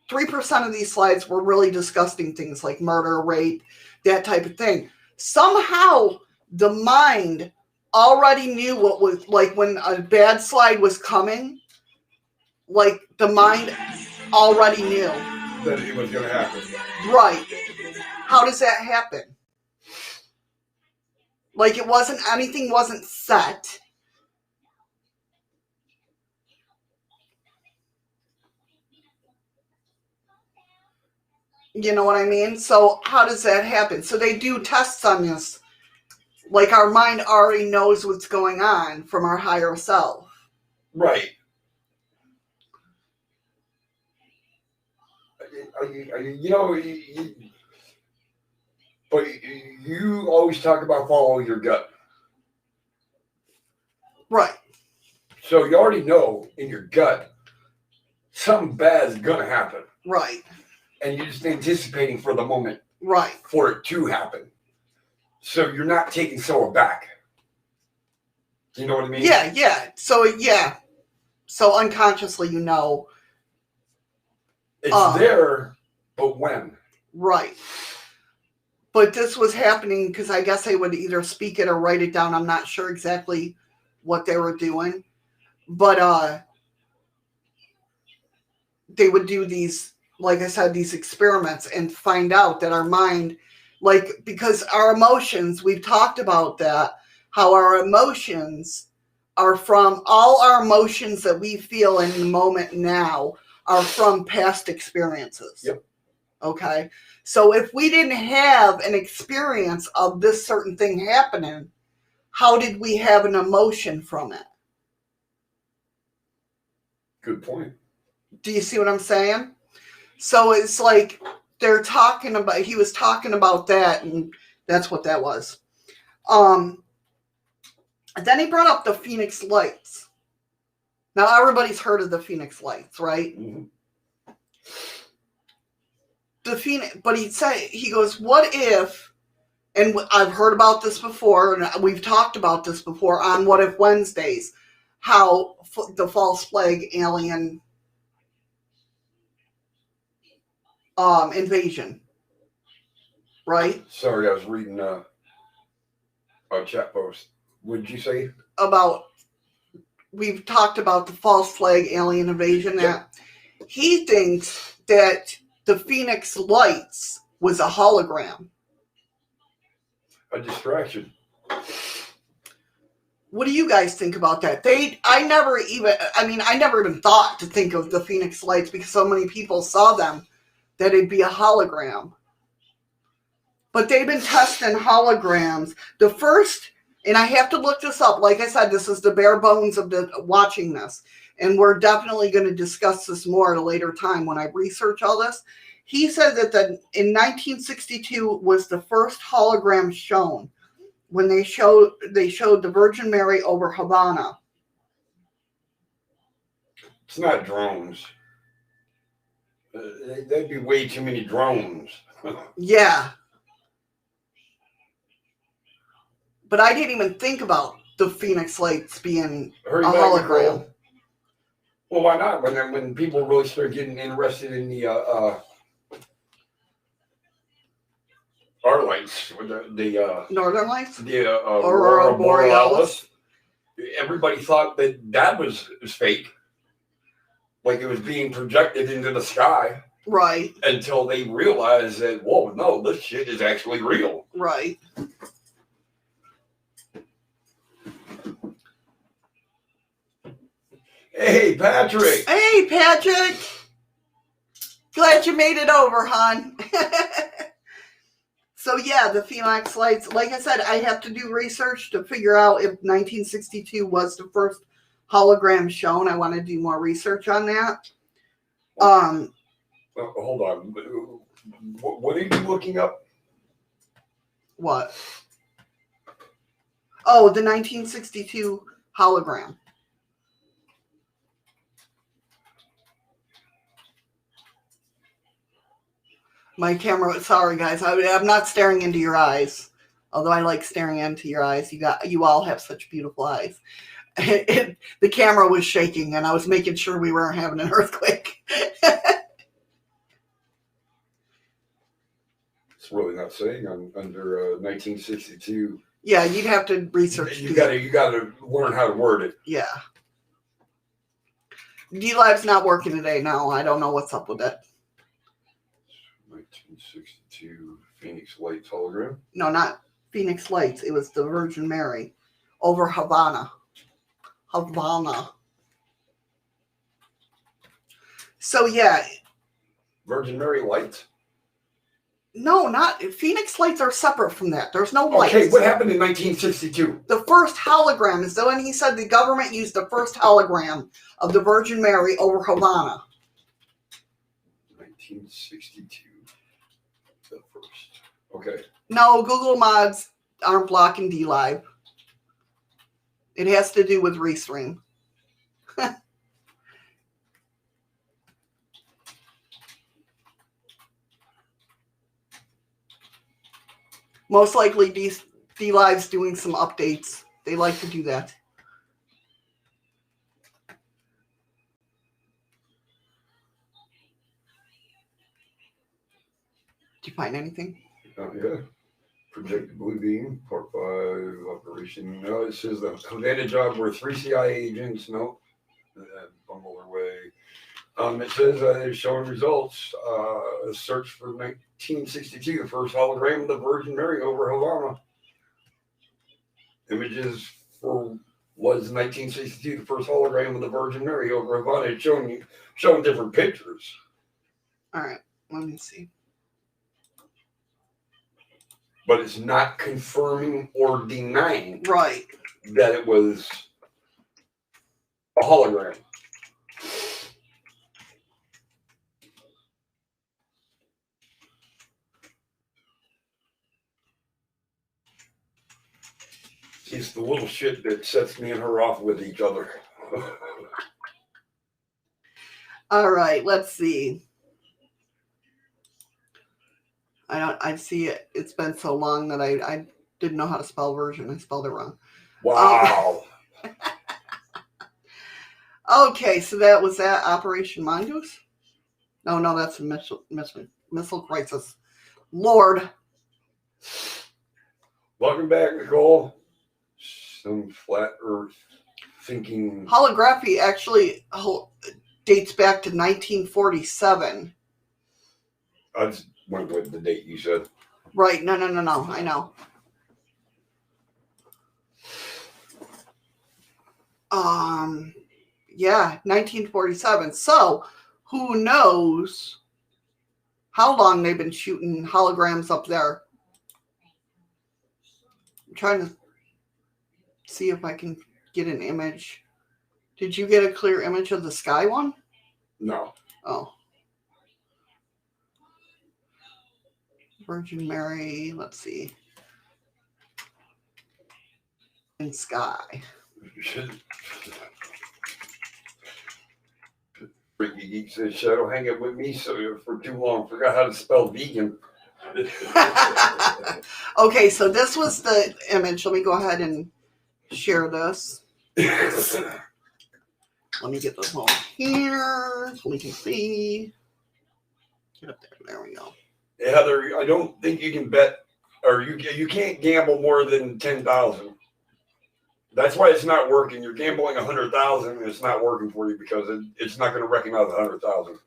3% of these slides were really disgusting things like murder, rape, that type of thing. Somehow the mind already knew what was, like, when a bad slide was coming, like the mind already knew that it was going to happen. Right. How does that happen? Like, anything wasn't set. You know what I mean? So how does that happen? So they do tests on this. Like, our mind already knows what's going on from our higher self. Right. You know, but you always talk about follow your gut. Right. So you already know in your gut something bad is going to happen. Right. And you're just anticipating for the moment. Right. For it to happen. So you're not taken so aback. Do you know what I mean? Yeah. So unconsciously, you know. It's there, but when? Right. But this was happening because I guess they would either speak it or write it down. I'm not sure exactly what they were doing. But they would do these, like I said, these experiments and find out that our mind Like, because our emotions, we've talked about that, how our emotions are from, all our emotions that we feel in the moment now are from past experiences. Yep. Okay? So if we didn't have an experience of this certain thing happening, how did we have an emotion from it? Good point. Do you see what I'm saying? So it's like they're talking about, he was talking about that, and that's what that was. Then he brought up the Phoenix Lights. Now everybody's heard of the Phoenix Lights, right? Mm-hmm. The Phoenix, but he goes, what if, and I've heard about this before, and we've talked about this before on What If Wednesdays, how the false flag alien invasion, right? Sorry, I was reading a chat post. What did you say? We've talked about the false flag alien invasion. Yep. That he thinks that the Phoenix Lights was a hologram. A distraction. What do you guys think about that? I never even thought to think of the Phoenix Lights because so many people saw them that it'd be a hologram. But they've been testing holograms. The first, and I have to look this up. Like I said, this is the bare bones of watching this. And we're definitely going to discuss this more at a later time when I research all this. He said that in 1962 was the first hologram shown when they showed the Virgin Mary over Havana. It's not drones. That'd be way too many drones. Yeah. But I didn't even think about the Phoenix Lights being a hologram. Well, why not? When people really start getting interested in the our lights, the Northern Lights? the Aurora Borealis. Everybody thought that was fake, like it was being projected into the sky. Right. Until they realized that, whoa, no, this shit is actually real. Right. Hey, Patrick. Hey, Patrick. Glad you made it over, hon. So, yeah, the Phoenix Lights. Like I said, I have to do research to figure out if 1962 was the first hologram shown. I want to do more research on that. Hold on. What are you looking up? What? Oh, the 1962 hologram. My camera, sorry guys, I'm not staring into your eyes. Although I like staring into your eyes. You all have such beautiful eyes. The camera was shaking and I was making sure we weren't having an earthquake. It's really not saying under 1962. Yeah, you'd have to research. You gotta learn how to word it. Yeah. dlive's not working today. No, I don't know what's up with it. 1962 Phoenix Lights hologram. No, not Phoenix Lights. It was the Virgin Mary over Havana. So yeah. Virgin Mary lights? No, not Phoenix Lights are separate from that. There's no lights. Okay, what happened in 1962? The first hologram is when he said the government used the first hologram of the Virgin Mary over Havana. 1962. The first. Okay. No, Google mods aren't blocking dlive. It has to do with Restream. Most likely dlive's doing some updates. They like to do that. Did you find anything? Yeah. Projected Blue Beam, Part 5 operation. No, it says the Havana job were 3 CIA agents. No. Bungled their way. It says they're showing results. A search for 1962, the first hologram of the Virgin Mary over Havana. Images for was 1962, the first hologram of the Virgin Mary over Havana. It's showing different pictures. All right, let me see. But it's not confirming or denying Right. that it was a hologram. It's the little shit that sets me and her off with each other. All right, let's see. I see it. It's been so long that I didn't know how to spell version. I spelled it wrong. Wow. Okay, so that was that Operation Mongoose? No, that's a missile crisis. Lord. Welcome back, Nicole. Some flat earth thinking. Holography actually dates back to 1947. I just went with the date you said. Right. No. I know. Yeah, 1947. So, who knows how long they've been shooting holograms up there? I'm trying to see if I can get an image. Did you get a clear image of the sky one? No. Oh. Virgin Mary, let's see. In sky. Freaky Geek says, Shadow, hang up with me so for too long. Forgot how to spell vegan. Okay, so this was the image. Let me go ahead and share this. Let me get this one here so we can see. Get up there. There we go. Heather, I don't think you can bet, or you can't gamble more than 10,000. That's why it's not working. You're gambling 100,000, and it's not working for you because it's not going to recognize 100,000.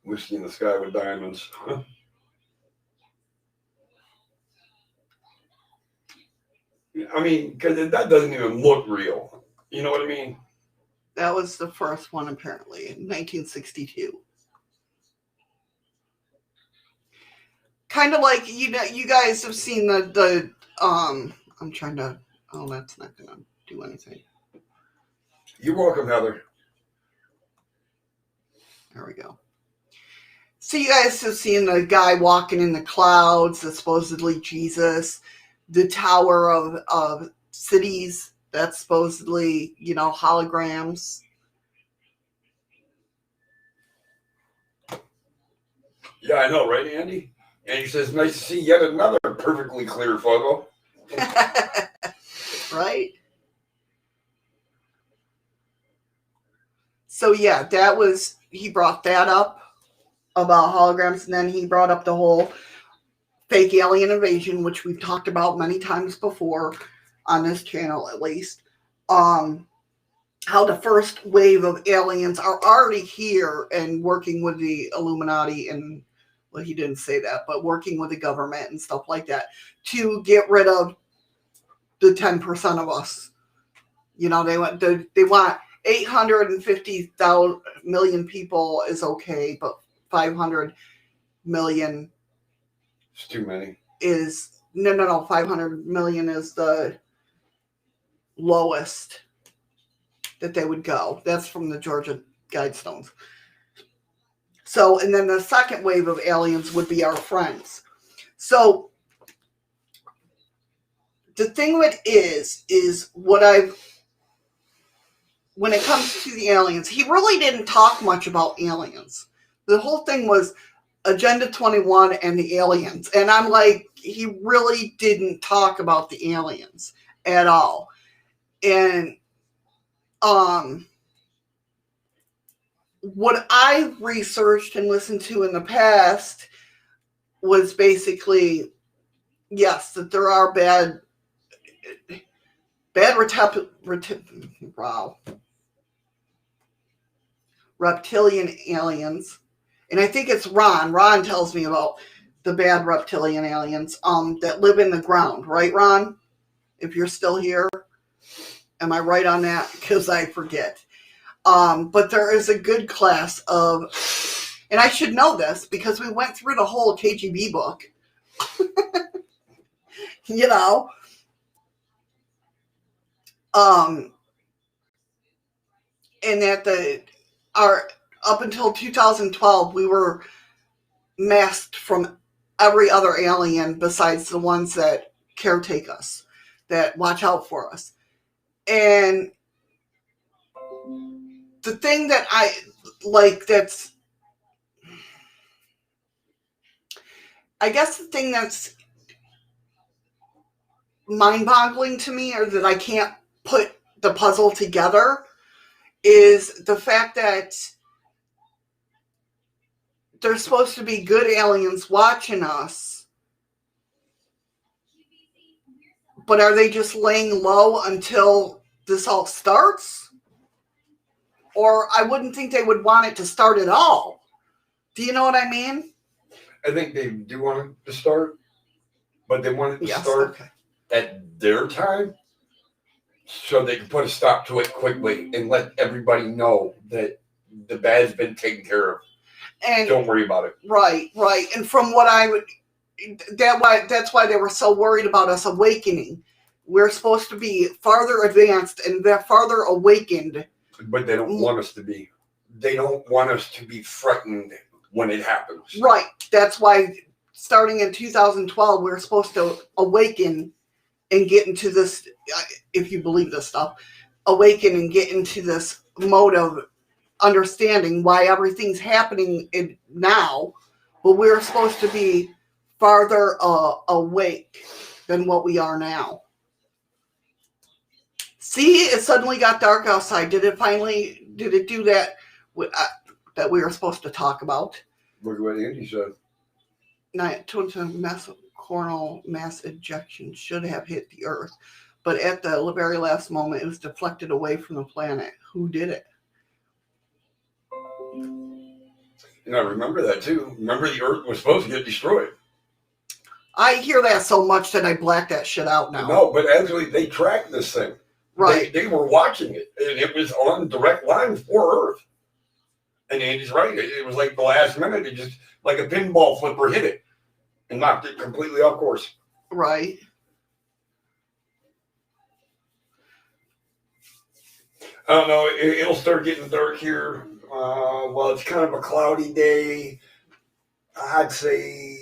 Whiskey in the sky with diamonds. I mean, because that doesn't even look real. You know what I mean? That was the first one, apparently, in 1962. Kind of like, you guys have seen the I'm trying to, oh, that's not going to do anything. You're welcome, Heather. There we go. So you guys have seen the guy walking in the clouds, that's supposedly Jesus, the Tower of Cities, that's supposedly, holograms. Yeah, I know, right, Andy? And he says, nice to see yet another perfectly clear photo. Right? So yeah, he brought that up about holograms, and then he brought up the whole fake alien invasion, which we've talked about many times before on this channel, at least. How the first wave of aliens are already here and working with the Illuminati, and well, he didn't say that, but working with the government and stuff like that to get rid of the 10% of us. They want 850 million people is okay, but 500 million It's too many. is no. 500 million is the lowest that they would go. That's from the Georgia Guidestones. So, and then the second wave of aliens would be our friends. So, the thing with is when it comes to the aliens, he really didn't talk much about aliens. The whole thing was Agenda 21 and the aliens. And I'm like, he really didn't talk about the aliens at all. And what I researched and listened to in the past was basically, yes, that there are bad reptilian aliens. And I think it's Ron. Ron tells me about the bad reptilian aliens that live in the ground. Right, Ron? If you're still here. Am I right on that? Because I forget. But there is a good class of, and I should know this because we went through the whole KGB book. You know. And that up until 2012, we were masked from every other alien besides the ones that caretake us, that watch out for us. And the thing that I like, that's, I guess the thing that's mind-boggling to me, or that I can't put the puzzle together, is the fact that there's supposed to be good aliens watching us, but are they just laying low until this all starts? Or I wouldn't think they would want it to start at all. Do you know what I mean? I think they do want it to start, but they want it to start at their time so they can put a stop to it quickly and let everybody know that the bad's been taken care of. And don't worry about it. Right. And from what I would, that's why they were so worried about us awakening. We're supposed to be farther advanced and farther awakened. But they don't want us to be. They don't want us to be frightened when it happens. Right. That's why starting in 2012, we're supposed to awaken and get into this, if you believe this stuff, awaken and get into this mode of understanding why everything's happening now, but we're supposed to be farther awake than what we are now. See, it suddenly got dark outside. Did it do that that we were supposed to talk about? Look at what Andy said. Coronal mass ejection should have hit the Earth, but at the very last moment, it was deflected away from the planet. Who did it? And I remember that too. Remember, the Earth was supposed to get destroyed. I hear that so much that I black that shit out now. No, but actually, they tracked this thing. Right. They were watching it, and it was on direct line for Earth. And Andy's right. It was like the last minute, it just, like a pinball flipper, hit it and knocked it completely off course. Right. I don't know. It'll start getting dark here. Well, it's kind of a cloudy day. I'd say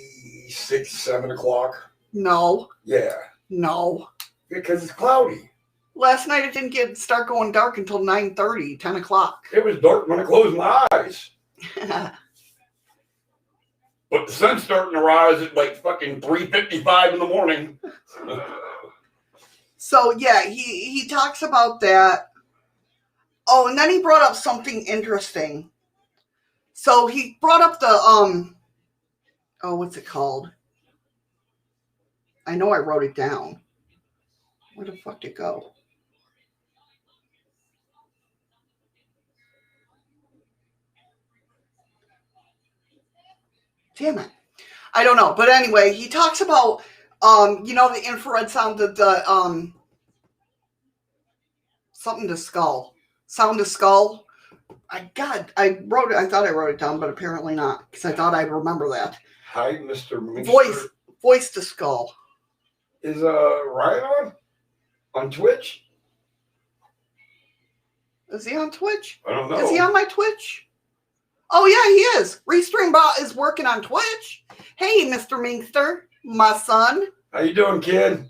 6, 7 o'clock. No. Yeah. No. Because it's cloudy. Last night it didn't start going dark until 9:30, 10 o'clock. It was dark when I closed my eyes. But the sun's starting to rise at like fucking 3:55 in the morning. So yeah, he talks about that. Oh, and then he brought up something interesting. So he brought up the what's it called? I know I wrote it down. Where the fuck did it go? Damn it. I don't know. But anyway, he talks about, the infrared sound of the, something to skull. Sound to skull. I thought I wrote it down, but apparently not, because I thought I'd remember that. Hi, Mr. Minster. Voice to skull. Is Ryan on Twitch? Is he on Twitch? I don't know. Is he on my Twitch? Oh, yeah, he is. Restreambot is working on Twitch. Hey, Mr. Minkster, my son. How you doing, kid?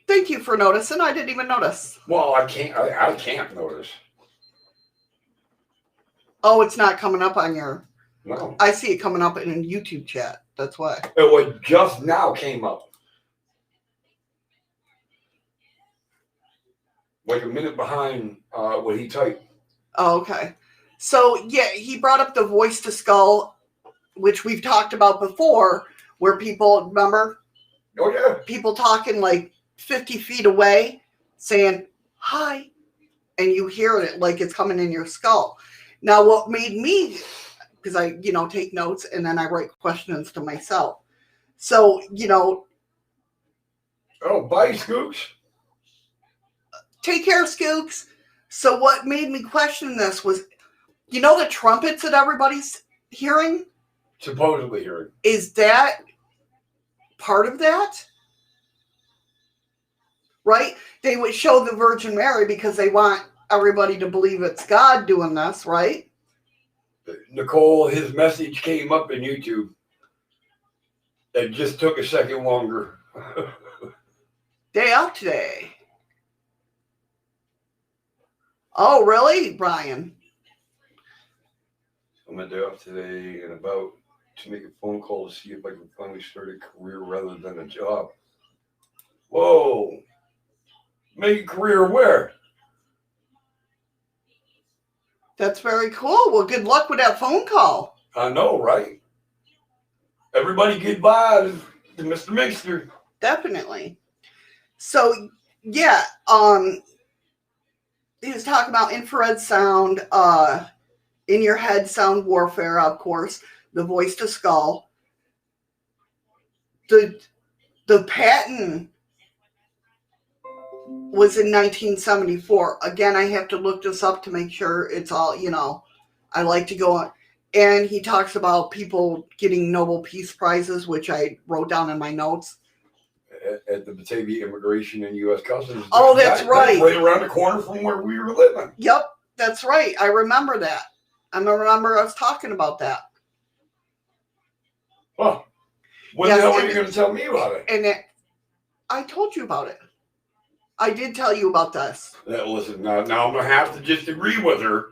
Thank you for noticing. I didn't even notice. Well, I can't notice. Oh, it's not coming up on your... No. I see it coming up in a YouTube chat. That's why. It just now came up. Like a minute behind what he typed. Oh, okay. So, yeah, he brought up the voice to skull, which we've talked about before, where people, remember? Oh, yeah. People talking like 50 feet away, saying, hi, and you hear it like it's coming in your skull. Now, what made me, because I, take notes and then I write questions to myself. So, Oh, bye, Scoops. take care, Skooks. So what made me question this was, the trumpets that everybody's hearing? Supposedly hearing. Is that part of that? Right? They would show the Virgin Mary because they want everybody to believe it's God doing this, right? Nicole, his message came up in YouTube. It just took a second longer. Day out today. Oh, really, Brian? I'm gonna day off today and about to make a phone call to see if I can finally start a career rather than a job. Whoa. Make a career where? That's very cool. Well, good luck with that phone call. I know, right? Everybody goodbye to Mr. Mixter. Definitely. So, yeah, he was talking about infrared sound, in your head sound warfare, of course, the voice to skull. The patent was in 1974. Again, I have to look this up to make sure it's all, I like to go on. And he talks about people getting Nobel Peace Prizes, which I wrote down in my notes. At the Batavia Immigration and U.S. Customs. Oh, that's right. Right around the corner from where we were living. Yep, that's right. I remember that. I remember us talking about that. Huh. When the hell are you going to tell me about it? And I told you about it. I did tell you about this. Listen, now I'm going to have to just agree with her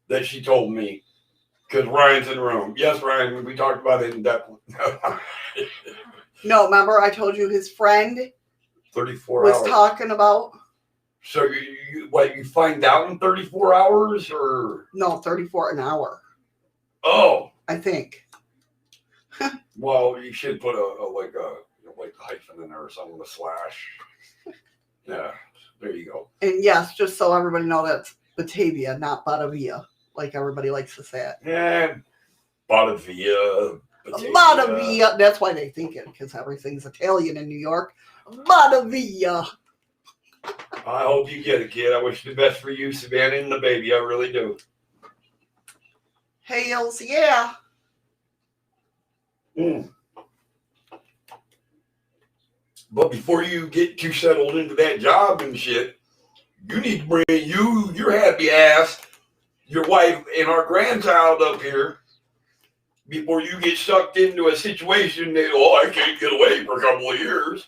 that she told me. Because Ryan's in the room. Yes, Ryan, we talked about it in depth. No, remember I told you his friend 34 was hours. talking about? So you find out in 34 hours or? No, 34 an hour. Oh. I think. Well, you should put a hyphen in there or something, a slash. Yeah, there you go. And yes, just so everybody know, that's Batavia, not Batavia, like everybody likes to say it. Yeah, Batavia. Batavia. That's why they think it, because everything's Italian in New York. Batavia. I hope you get it, kid. I wish the best for you, Savannah, and the baby. I really do. Hails, yeah. But before you get too settled into that job and shit, you need to bring your happy ass, your wife, and our grandchild up here before you get sucked into a situation that, I can't get away for a couple of years.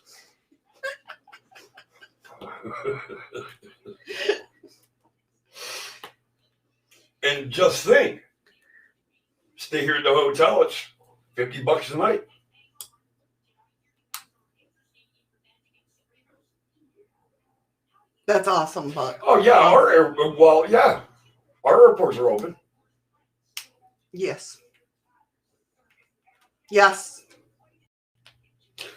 And just think, stay here at the hotel, it's $50 a night. That's awesome, but our airports are open. Yes.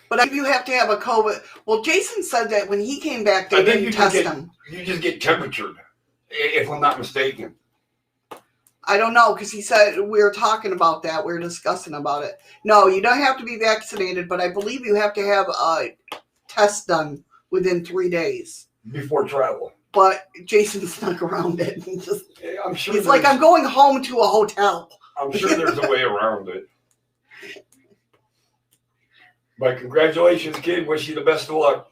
But you have to have a COVID. Well, Jason said that when he came back, they didn't test him. You just get temperatured, if I'm not mistaken. I don't know, because he said we were talking about that. We were discussing about it. No, you don't have to be vaccinated, but I believe you have to have a test done within 3 days. Before travel. But Jason snuck around it. I'm sure he's like, I'm going home to a hotel. I'm sure there's a way around it. But congratulations, kid. Wish you the best of luck.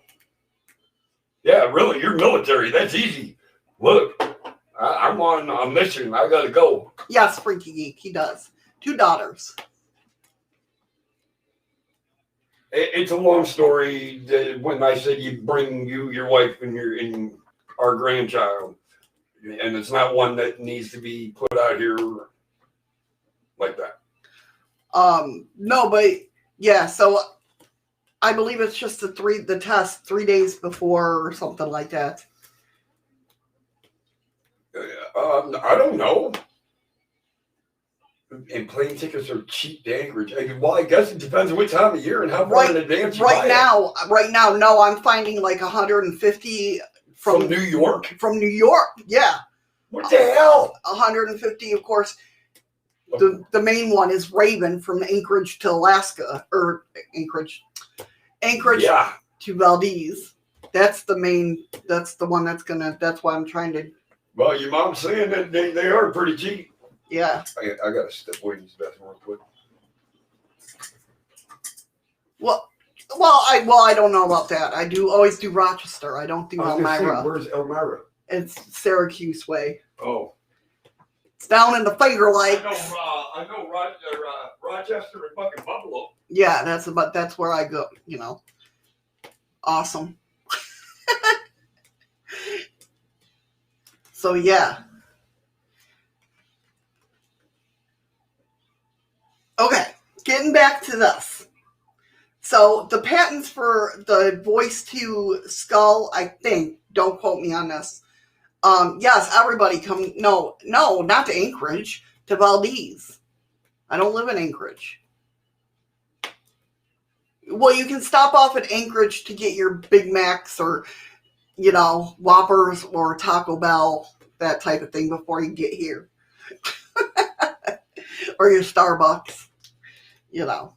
Yeah, really, you're military. That's easy. Look, I'm on a mission. I got to go. Yes, Freaky Geek, he does. 2 daughters. It's a long story. When I said you bring your wife and our grandchild, and it's not one that needs to be put out here like that. No, but yeah. So I believe it's just the test 3 days before or something like that. I don't know. And plane tickets are cheap to Anchorage. Well, I guess it depends on what time of year and how far in advance you buy Right now, no, I'm finding like $150 From New York? From New York, yeah. What the hell? 150, of course. The main one is Raven from Anchorage to Alaska, or Anchorage Yeah. to Valdez. That's the one that's why I'm trying to. Well, your mom's saying that they are pretty cheap. Yeah. I got to step away from this bathroom real quick. Well, I don't know about that. I always do Rochester. I don't do Elmira. Where's Elmira? It's Syracuse way. Oh. It's down in the Finger Lakes. I know Rochester and fucking Buffalo. Yeah, that's where I go, you know. Awesome. So yeah. Okay, getting back to this. So the patents for the voice to skull, I think, don't quote me on this. Yes, everybody come. No, not to Anchorage, to Valdez. I don't live in Anchorage. Well, you can stop off at Anchorage to get your Big Macs or, you know, Whoppers or Taco Bell, that type of thing before you get here. Or your Starbucks, you know,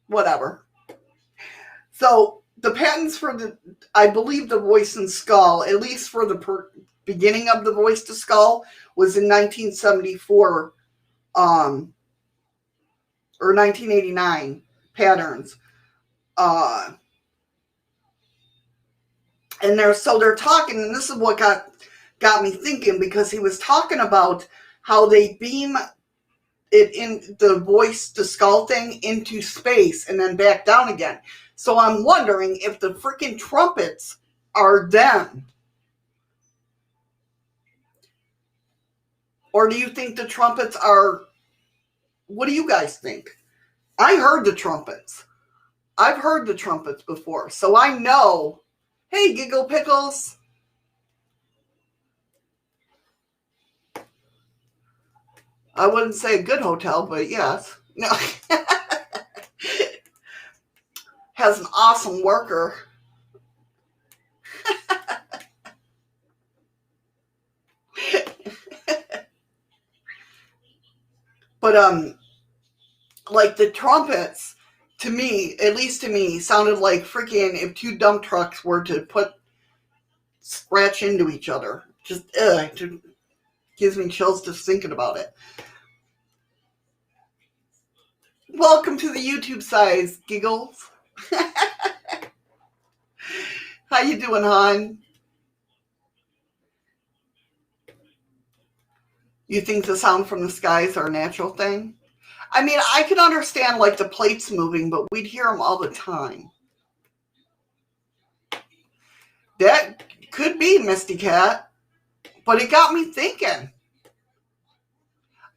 whatever. So the patents for I believe the voice and skull, at least for the beginning of the voice to skull, was in 1974, or 1989 patterns. And they're talking, and this is what got me thinking, because he was talking about how they beam it in the voice to skull thing into space and then back down again. So I'm wondering if the freaking trumpets are them. Or do you think the trumpets are... What do you guys think? I heard the trumpets. I've heard the trumpets before, so I know. Hey, Giggle Pickles. I wouldn't say a good hotel, but yes. No. Has an awesome worker. But like the trumpets, to me, at least to me, sounded like freaking if two dump trucks were to scratch into each other. Just gives me chills just thinking about it. Welcome to the YouTube size, Giggles. How you doing, hon? You think the sound from the skies are a natural thing? I mean, I could understand like the plates moving, but we'd hear them all the time. That could be, Misty Cat, but it got me thinking.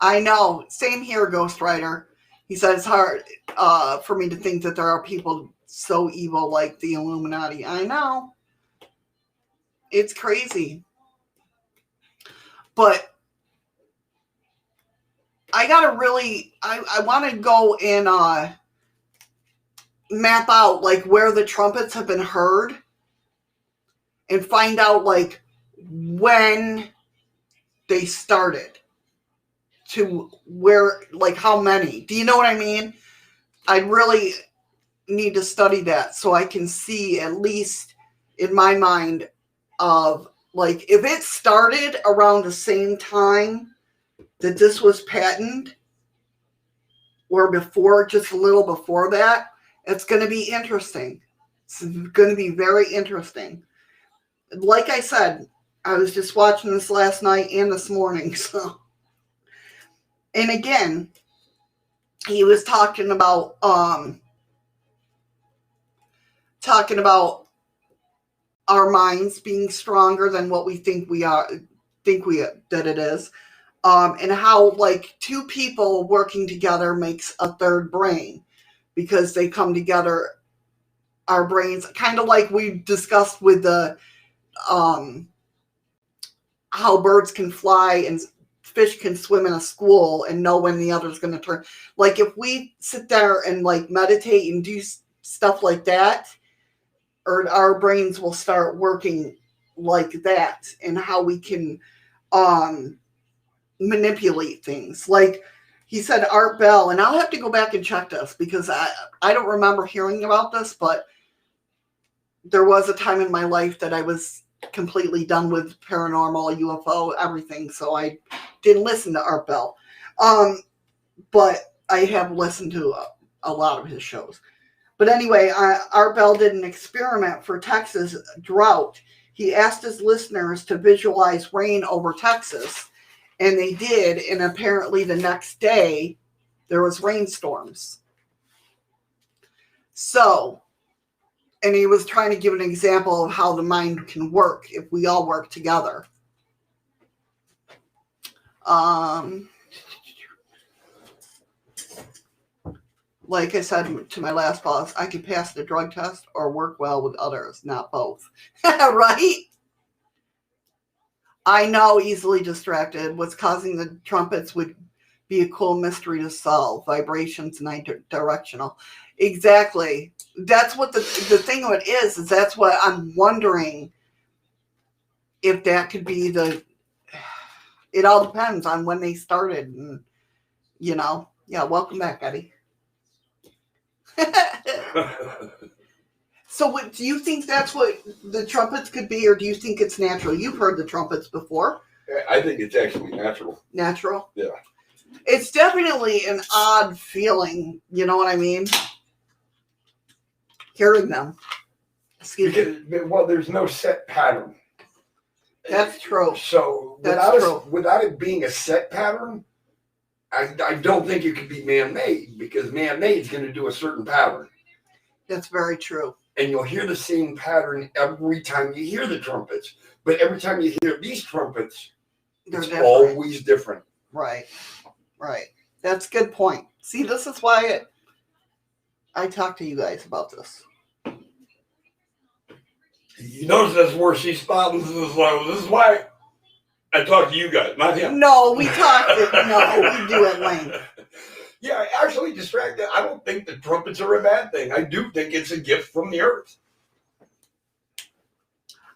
I know. Same here, Ghost Rider. He said it's hard for me to think that there are people so evil like the Illuminati. I know. It's crazy. But I gotta really, I want to go and map out like where the trumpets have been heard and find out like when they started to where, like how many. Do you know what I mean? I really need to study that so I can see, at least in my mind, of like if it started around the same time that this was patented, or before, just a little before that, it's going to be interesting. It's going to be very interesting. Like I said, I was just watching this last night and this morning. So, and again, he was talking about our minds being stronger than what we think that it is. And how like two people working together makes a third brain, because they come together, our brains, kind of like we discussed with the how birds can fly and fish can swim in a school and know when the other's going to turn. Like if we sit there and like meditate and do stuff like that, or our brains will start working like that and how we can manipulate things. Like he said Art Bell, and I'll have to go back and check this because I don't remember hearing about this, but there was a time in my life that I was completely done with paranormal, UFO, everything, so I didn't listen to Art Bell. But I have listened to a lot of his shows. But anyway, Art Bell did an experiment for Texas drought. He asked his listeners to visualize rain over Texas, and they did, and apparently the next day there was rainstorms. So, and he was trying to give an example of how the mind can work if we all work together. Like I said to my last boss, I can pass the drug test or work well with others, not both. Right? I know, easily distracted. What's causing the trumpets would be a cool mystery to solve. Vibrations, directional. Exactly. That's what the thing of it is that's what I'm wondering if that could be it all depends on when they started. And, yeah, welcome back, Eddie. So what, do you think that's what the trumpets could be, or do you think it's natural? You've heard the trumpets before. I think it's actually natural. Natural? Yeah. It's definitely an odd feeling, you know what I mean? Hearing them. Excuse me. Well, there's no set pattern. That's true. So without it being a set pattern, I don't think it could be man-made, because man-made is going to do a certain pattern. That's very true. And you'll hear the same pattern every time you hear the trumpets. But every time you hear these trumpets, it's always different. Right. Right. That's a good point. See, this is why I talk to you guys about this. You notice that's where she's spotting. This is why I talk to you guys, not him. No, we talk. No, we do at length. Yeah, actually, distracted. I don't think the trumpets are a bad thing. I do think it's a gift from the earth.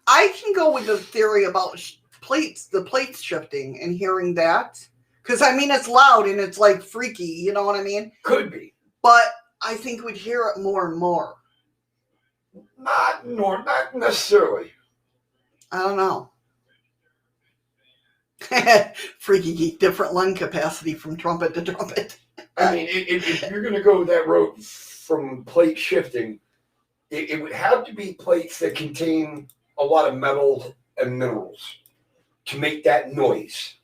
I can go with the theory about the plates shifting and hearing that. Because, I mean, it's loud and it's like freaky, you know what I mean? Could be. But I think we'd hear it more and more. Not necessarily. I don't know. Freaky geek, different lung capacity from trumpet to trumpet. I mean, if you're going to go that road from plate shifting, it would have to be plates that contain a lot of metals and minerals to make that noise.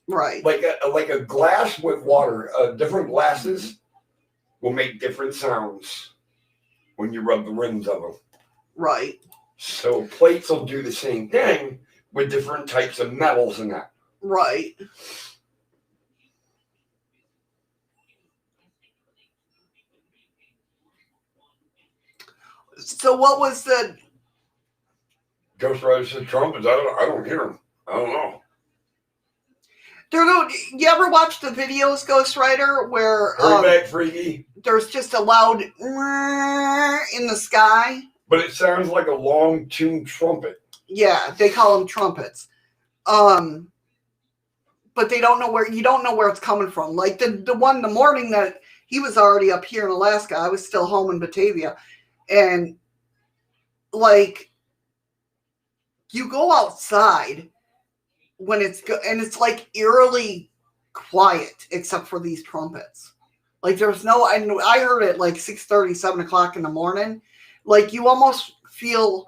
Right. Like a glass with water. Different glasses will make different sounds when you rub the rims of them. Right. So plates will do the same thing with different types of metals in that. Right. So what was the Ghost Rider said trumpets? I don't hear them. I don't know. You ever watch the videos, Ghost Rider, where Hurry back, freaky. There's just a loud in the sky? But it sounds like a long-tuned trumpet. Yeah, they call them trumpets. But you don't know where it's coming from. Like the one the morning that he was already up here in Alaska, I was still home in Batavia. And like you go outside when and it's like eerily quiet except for these trumpets. Like there's I heard it like 6:30, 7 o'clock in the morning. Like you almost feel,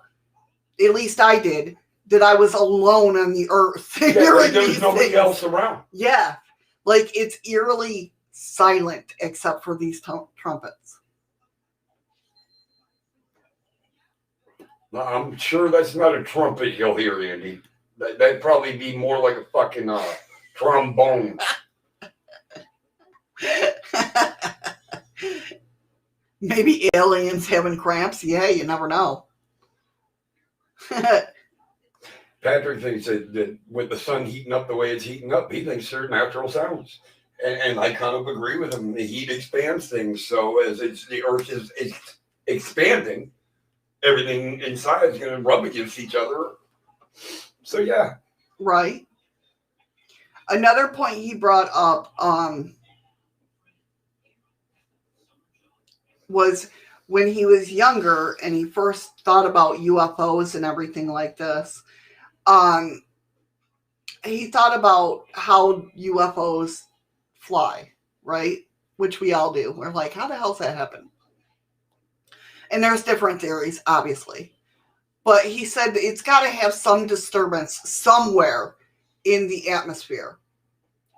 at least I did, that I was alone on the earth. Yeah, like there was nobody else around. Yeah. Like it's eerily silent except for these trumpets. No, I'm sure that's not a trumpet you'll hear, Andy. That'd probably be more like a fucking trombone. Maybe aliens having cramps. Yeah, you never know. Patrick thinks that with the sun heating up the way it's heating up, he thinks they're natural sounds. And I kind of agree with him. The heat expands things. So as the earth is expanding, everything inside is going to rub against each other. So yeah. Right. Another point he brought up was when he was younger and he first thought about UFOs and everything like this. He thought about how UFOs fly, right? Which we all do. We're like, how the hell's that happen? And there's different theories, obviously. But he said it's got to have some disturbance somewhere in the atmosphere.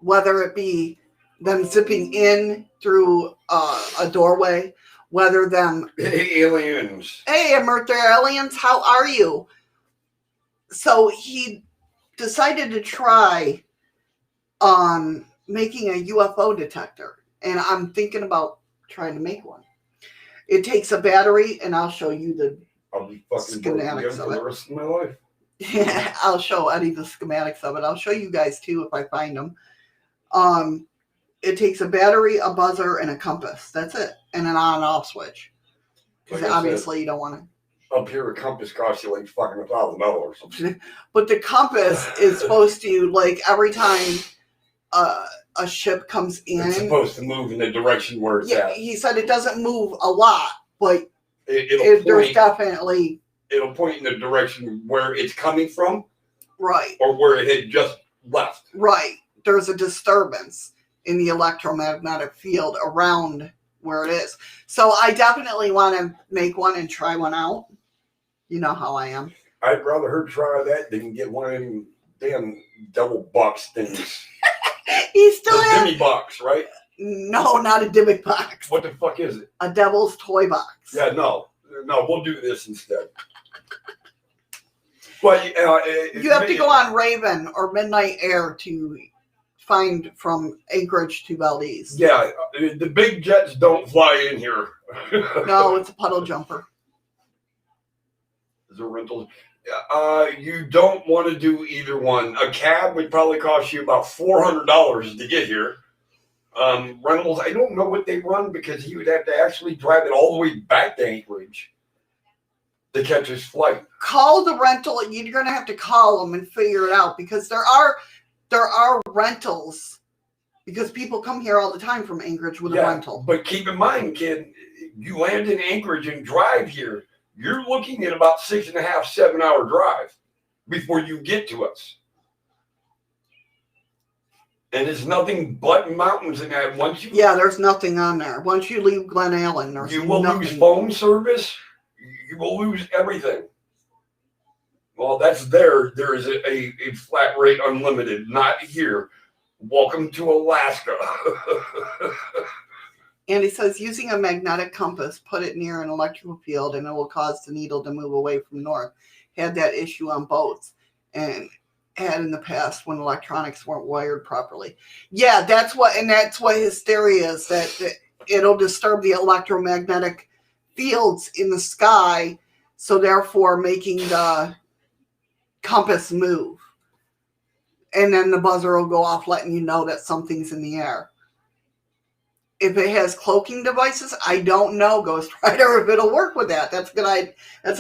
Whether it be them zipping in through a doorway, whether them... Hey, aliens. Hey, Earth aliens, how are you? So he decided to try making a UFO detector. And I'm thinking about trying to make one. It takes a battery, and I'll show you the I'll be fucking broke again for the rest of my life. Yeah, I'll show Eddie the schematics of it. I'll show you guys too if I find them. It takes a battery, a buzzer, and a compass. That's it. And an on and off switch. Because obviously you don't want to. Up here, a compass costs you like fucking $1,000. But the compass is supposed to, like, every time a ship comes in. It's supposed to move in the direction where it's at. He said it doesn't move a lot, but there's definitely... It'll point in the direction where it's coming from. Right. Or where it had just left. Right. There's a disturbance in the electromagnetic field around where it is. So I definitely want to make one and try one out. You know how I am. I'd rather her try that than get one of them damn double box things. He still has... Dimmy box, right? No, not a dimmick box. What the fuck is it? A devil's toy box. Yeah, no, we'll do this instead. But you have to go on Raven or Midnight Air to find from Anchorage to Valdez. Yeah, the big jets don't fly in here. No, it's a puddle jumper. Is there rentals? You don't want to do either one. A cab would probably cost you about $400 to get here. Rentals, I don't know what they run because he would have to actually drive it all the way back to Anchorage to catch his flight. Call the rental. You're going to have to call them and figure it out because there are rentals because people come here all the time from Anchorage with a rental. But keep in mind, kid, you land in Anchorage and drive here. You're looking at about 6.5, 7 hour drive before you get to us. And there's nothing but mountains in that. There's nothing on there. Once you leave Glen Allen, there's you will lose phone service. You will lose everything. Well, that's there. There is a flat rate unlimited. Not here. Welcome to Alaska. And he says, using a magnetic compass, put it near an electrical field and it will cause the needle to move away from north. Had that issue on boats and had in the past when electronics weren't wired properly. Yeah, that's what his theory is, that it'll disturb the electromagnetic fields in the sky, so therefore making the compass move. And then the buzzer will go off letting you know that something's in the air. If it has cloaking devices, I don't know, Ghost Rider, if it'll work with that. That's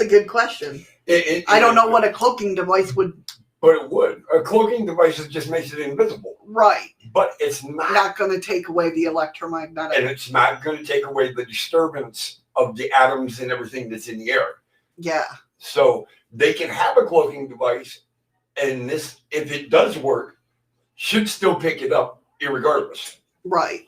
a good question. I don't know what a cloaking device would. But it would. A cloaking device just makes it invisible. Right. But it's not going to take away the electromagnetic. And it's not going to take away the disturbance of the atoms and everything that's in the air. Yeah. So they can have a cloaking device, and this, if it does work, should still pick it up irregardless. Right.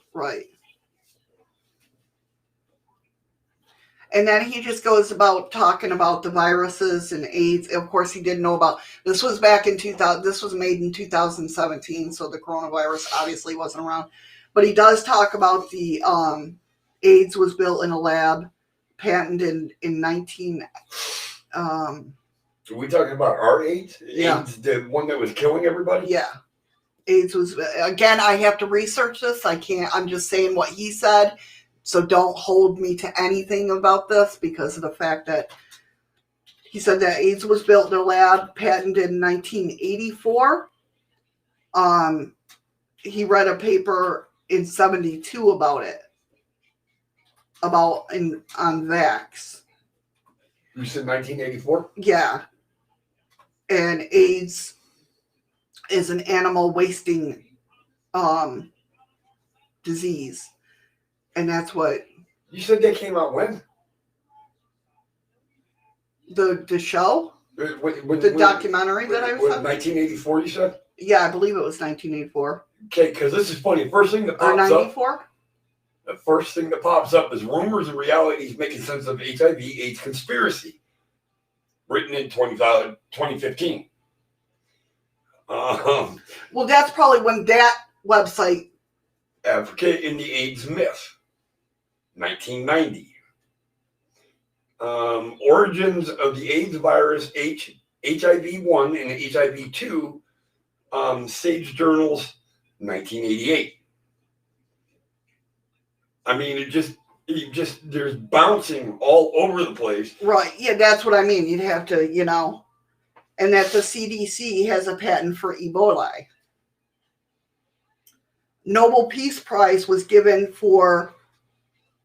And then he just goes about talking about the viruses and AIDS. Of course, he didn't know about this. Was back in 2000. This was made in 2017, so the coronavirus obviously wasn't around. But he does talk about the AIDS was built in a lab, patented in 19. Are we talking about our AIDS? Yeah. AIDS, the one that was killing everybody? Yeah. AIDS was, again, I have to research this. I can't. I'm just saying what he said. So don't hold me to anything about this because of the fact that he said that AIDS was built in a lab, patented in 1984. He read a paper in 72 about it, on Vax. You said 1984? Yeah. And AIDS is an animal wasting disease. And that's what... You said that came out when? The show? When, The documentary that I was talking about? 1984, you said? Yeah, I believe it was 1984. Okay, because this is funny. First thing that Or pops up... 94? The first thing that pops up is rumors and realities making sense of HIV/AIDS conspiracy, written in 2015. Well, that's probably when that website... Africa in the AIDS myth, 1990. Origins of the AIDS virus, HIV-1 and HIV-2, Sage Journals, 1988. I mean, it just there's bouncing all over the place. Right. Yeah, that's what I mean. You'd have to, and that the CDC has a patent for Ebola. Nobel Peace Prize was given for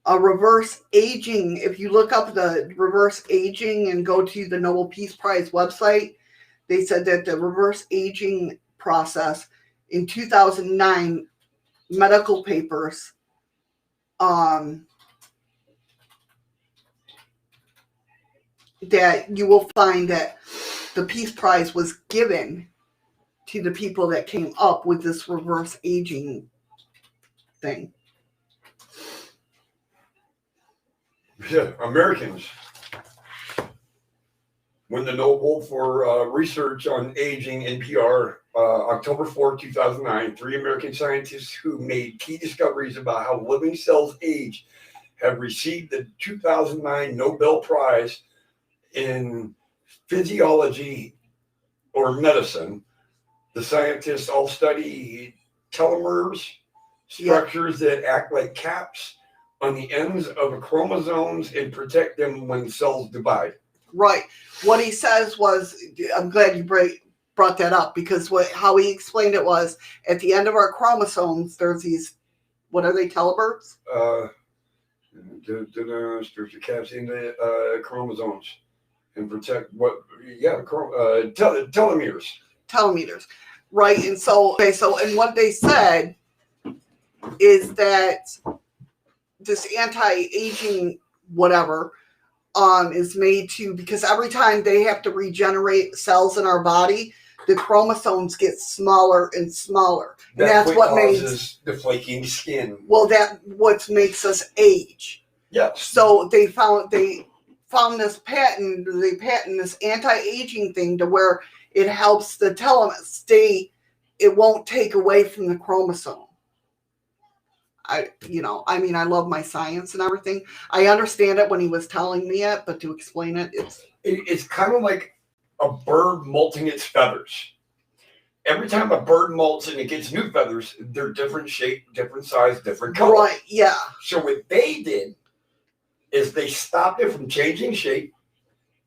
a reverse aging. If you look up the reverse aging and go to the Nobel Peace Prize website, they said that the reverse aging process in 2009, medical papers, that you will find that the Peace Prize was given to the people that came up with this reverse aging thing. Yeah, Americans won the Nobel for research on aging, NPR, October 4, 2009. 3 American scientists who made key discoveries about how living cells age have received the 2009 Nobel Prize in Physiology or Medicine. The scientists all study telomeres, structures that act like caps on the ends of chromosomes and protect them when cells divide. Right. What he says was, I'm glad you brought that up, because how he explained it was, at the end of our chromosomes, there's these, what are they, telomeres? Structure caps in the chromosomes and protect telomeres. Telomeres. Right. And so and what they said is that this anti-aging whatever is made to, because every time they have to regenerate cells in our body, the chromosomes get smaller and smaller. And that's what causes the flaking skin. Well, that what makes us age. Yes. So they found this patent, this anti-aging thing to where it helps the telomere stay, it won't take away from the chromosome. I love my science and everything. I understand it when he was telling me it, but to explain it, it's kind of like a bird molting its feathers. Every time a bird molts and it gets new feathers, they're different shape, different size, different color. Right, yeah. So what they did is they stopped it from changing shape,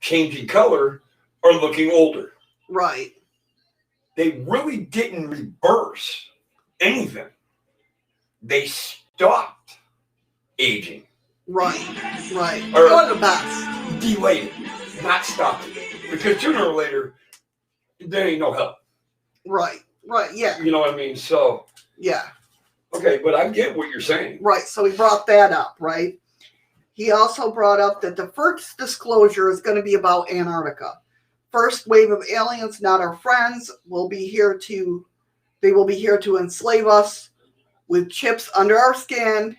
changing color, or looking older. Right. They really didn't reverse anything. They stopped aging. Right. Or you're the best. Delayed it, not stopped it. Because sooner or later, there ain't no help. Right, yeah. You know what I mean? So. Yeah. Okay, but I get what you're saying. Right, so he brought that up, right? He also brought up that the first disclosure is going to be about Antarctica. First wave of aliens, not our friends, will be here to enslave us with chips under our skin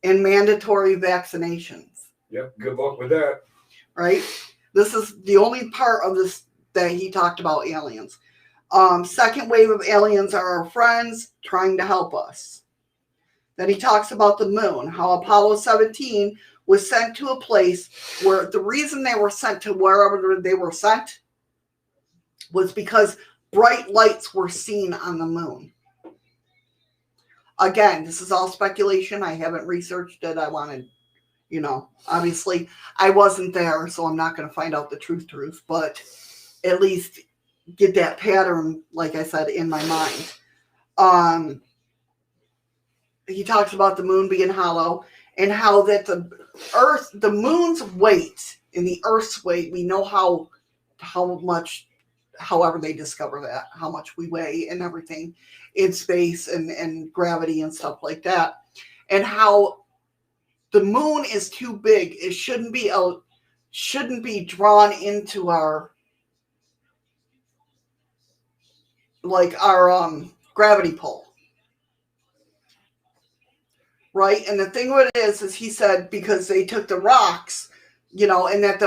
and mandatory vaccinations. Yep, good luck with that. Right? This is the only part of this that he talked about aliens. Second wave of aliens are our friends trying to help us. Then he talks about the moon, how Apollo 17 was sent to a place where the reason they were sent to wherever they were sent was because bright lights were seen on the moon. Again, this is all speculation. I haven't researched it. I wanted, obviously I wasn't there, so I'm not going to find out the truth, but at least get that pattern, like I said, in my mind. He talks about the moon being hollow and how that the moon's weight in the Earth's weight. We know how much, however they discover that, how much we weigh and everything in space and gravity and stuff like that, and how the moon is too big. It shouldn't be drawn into our gravity pull. Right? And the thing with it is he said because they took the rocks, and that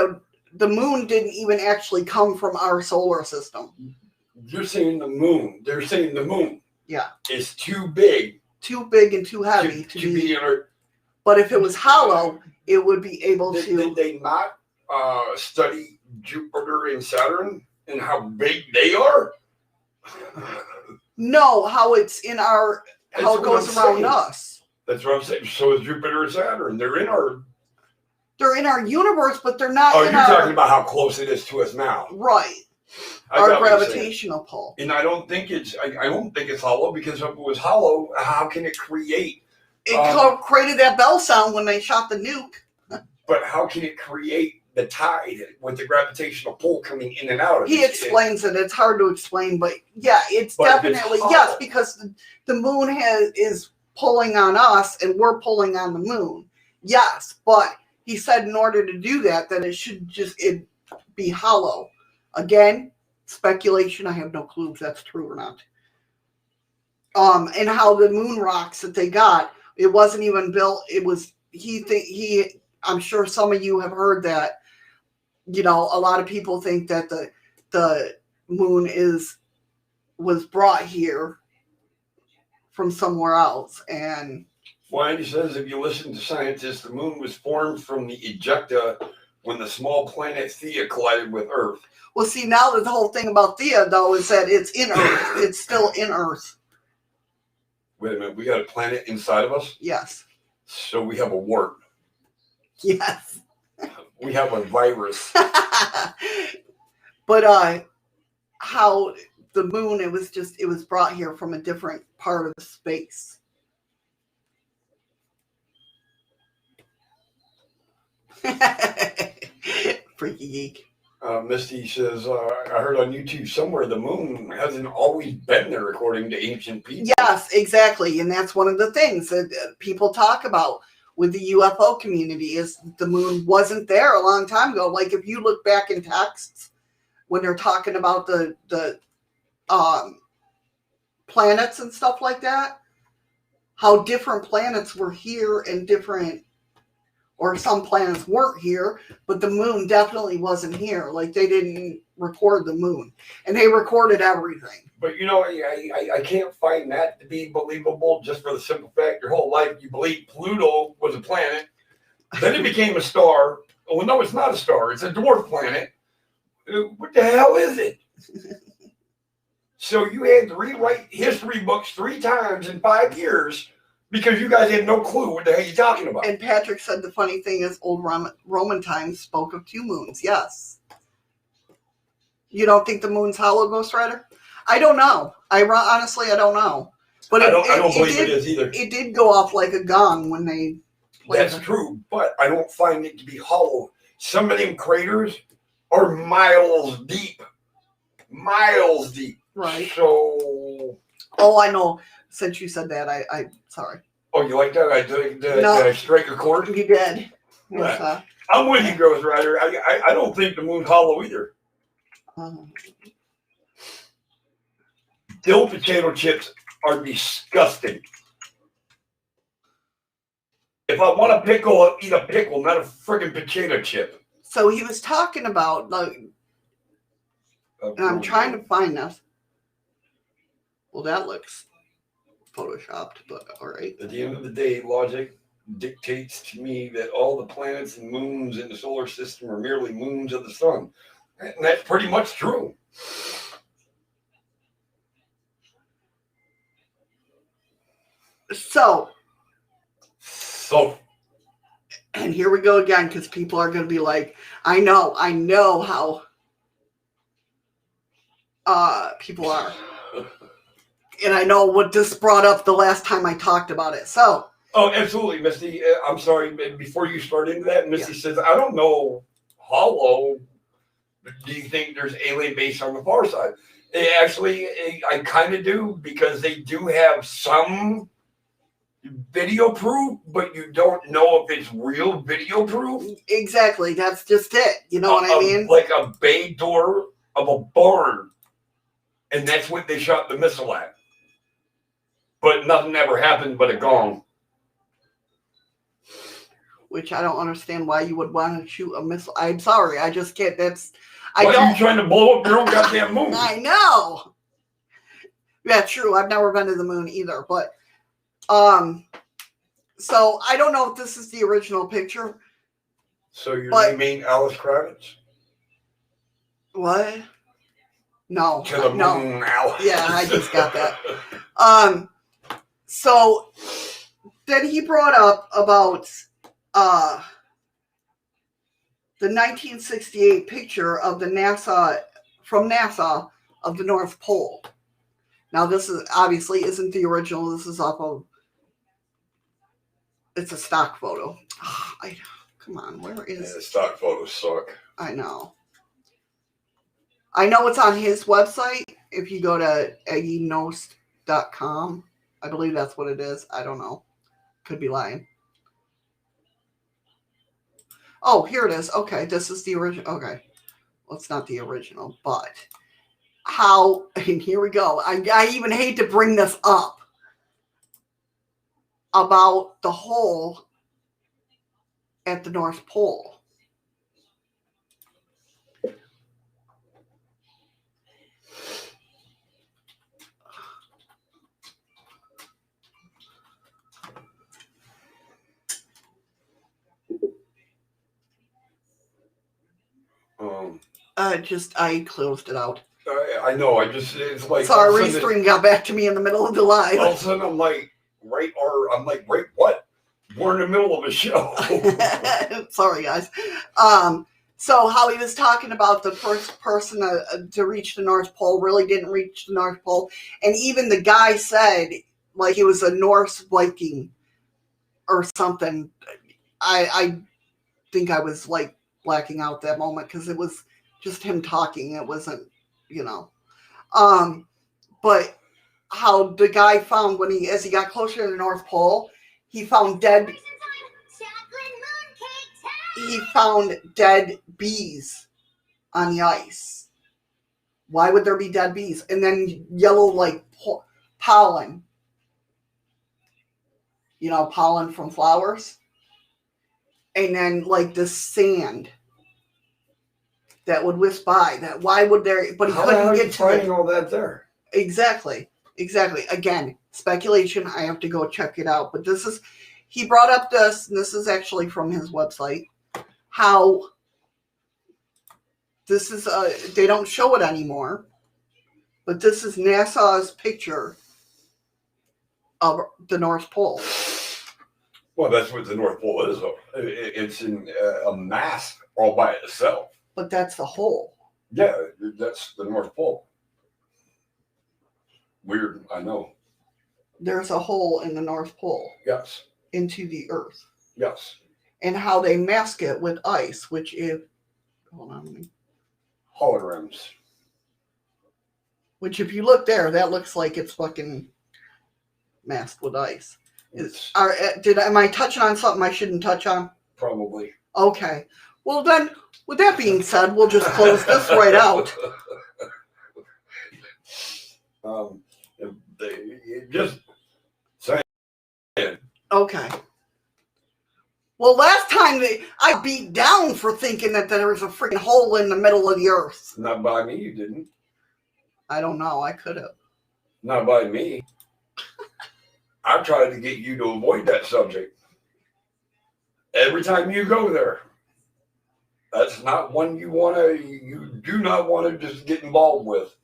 the moon didn't even actually come from our solar system. You're saying the moon. They're saying the moon. Yeah. Is too big. Too big and too heavy to be in Earth. But if it was hollow, it would be able to. Did they not study Jupiter and Saturn and how big they are? No, how it's in how it goes around us. That's what I'm saying. So is Jupiter and Saturn. They're in our universe, but they're not. Oh, you're talking about how close it is to us now, right? Our gravitational pull. And I don't think it's hollow, because if it was hollow, how can it create? It created that bell sound when they shot the nuke. But how can it create the tide with the gravitational pull coming in and out of it? He explains it. It's hard to explain, but yeah, it's definitely yes, because the moon is pulling on us and we're pulling on the moon. Yes, but he said in order to do that it should it be hollow. Again, speculation. I have no clue if that's true or not. And how the moon rocks that they got, it wasn't even built. It was I'm sure some of you have heard that. A lot of people think that the moon was brought here from somewhere else. And he says if you listen to scientists, the moon was formed from the ejecta when the small planet Theia collided with Earth. Well, see, now the whole thing about Theia, though, is that it's in Earth. It's still in Earth. Wait a minute. We got a planet inside of us? Yes. So we have a wart. Yes. We have a virus. But how the moon, it was brought here from a different part of the space. Freaky geek. Misty says, I heard on YouTube somewhere the moon hasn't always been there, according to ancient people. Yes, exactly. And that's one of the things that people talk about with the UFO community is the moon wasn't there a long time ago. Like if you look back in texts when they're talking about the planets and stuff like that, how different planets were here and different, or some planets weren't here, but the moon definitely wasn't here. Like they didn't record the moon, and they recorded everything. But I can't find that to be believable, just for the simple fact your whole life you believe Pluto was a planet, then it became a star. Oh no, it's not a star; it's a dwarf planet. What the hell is it? So you had to rewrite history books 3 times in 5 years because you guys had no clue what the hell you're talking about. And Patrick said the funny thing is old Roman times spoke of 2 moons. Yes. You don't think the moon's hollow, Ghost Rider? I don't know. Honestly, I don't know. But I don't believe it is either. It did go off like a gong when they... That's true, but I don't find it to be hollow. Some of them craters are miles deep. Miles deep. Right. So... Oh, I know. Since you said that, I sorry. Oh, you like that? Did I strike a chord? You did. Right. I'm with you, Ghost Rider. I don't think the moon's hollow either. Dill potato chips are disgusting. If I want a pickle, I'll eat a pickle, not a friggin' potato chip. So he was talking about, and I'm trying to find this. Well, that looks photoshopped, but all right. At the end of the day, logic dictates to me that all the planets and moons in the solar system are merely moons of the sun. And that's pretty much true. So. And here we go again, because people are going to be like, I know how people are. And I know what this brought up the last time I talked about it. So. Oh, absolutely, Misty. I'm sorry. Before you start into that, Misty says, I don't know hollow, do you think there's alien base on the far side? Actually, I kind of do, because they do have some video proof, but you don't know if it's real video proof. Exactly. That's just it. You know what I mean? Like a bay door of a barn. And that's what they shot the missile at. But nothing ever happened but a gong. Which I don't understand why you would want to shoot a missile. I'm sorry. I just can't. Why are you trying to blow up your own goddamn moon? I know. Yeah, true. I've never been to the moon either. But, so I don't know if this is the original picture. So you mean Alice Kravitz? What? No. To the moon, Alice. Yeah, I just got that. So then he brought up about the 1968 picture of the NASA of the North Pole. Now this is obviously isn't the original. This is off of. It's a stock photo. Come on, where is? Yeah, stock photos suck. I know. I know it's on his website. If you go to eggienost.com, I believe that's what it is. I don't know. Could be lying. Oh, here it is. Okay, this is the original. Okay. Well, it's not the original, but how, and here we go. I even hate to bring this up about the hole at the North Pole. I closed it out. I know. It's like. Sorry, Restream got back to me in the middle of the live. All of a sudden, I'm like, right, what? We're in the middle of a show. Sorry, guys. So how he was talking about the first person to reach the North Pole really didn't reach the North Pole. And even the guy said, like, he was a Norse Viking or something. I think I was, like, blacking out that moment because it was just him talking. It wasn't, but how the guy found as he got closer to the North Pole, he found dead bees on the ice. Why would there be dead bees? And then yellow, like, pollen. Pollen from flowers. And then, like, the sand that would whisk by. Why would there? But he couldn't get to finding all that there. Exactly. Again, speculation. I have to go check it out. But he brought up this, and this is actually from his website. How this is, they don't show it anymore, but this is NASA's picture of the North Pole. Well, that's what the North Pole is, though. It's in a mass all by itself. But that's the hole. Yeah, that's the North Pole. Weird, I know. There's a hole in the North Pole. Yes. Into the Earth. Yes. And how they mask it with ice, which is, hold on. Holograms. Which, if you look there, that looks like it's fucking masked with ice. Am I touching on something I shouldn't touch on? Probably. Okay. Well, then, with that being said, we'll just close this right out. Just saying. Okay. Well, last time I beat down for thinking that there was a freaking hole in the middle of the Earth. Not by me, you didn't. I don't know. I could have. Not by me. I tried to get you to avoid that subject. Every time you go there, that's not one you do not want to just get involved with.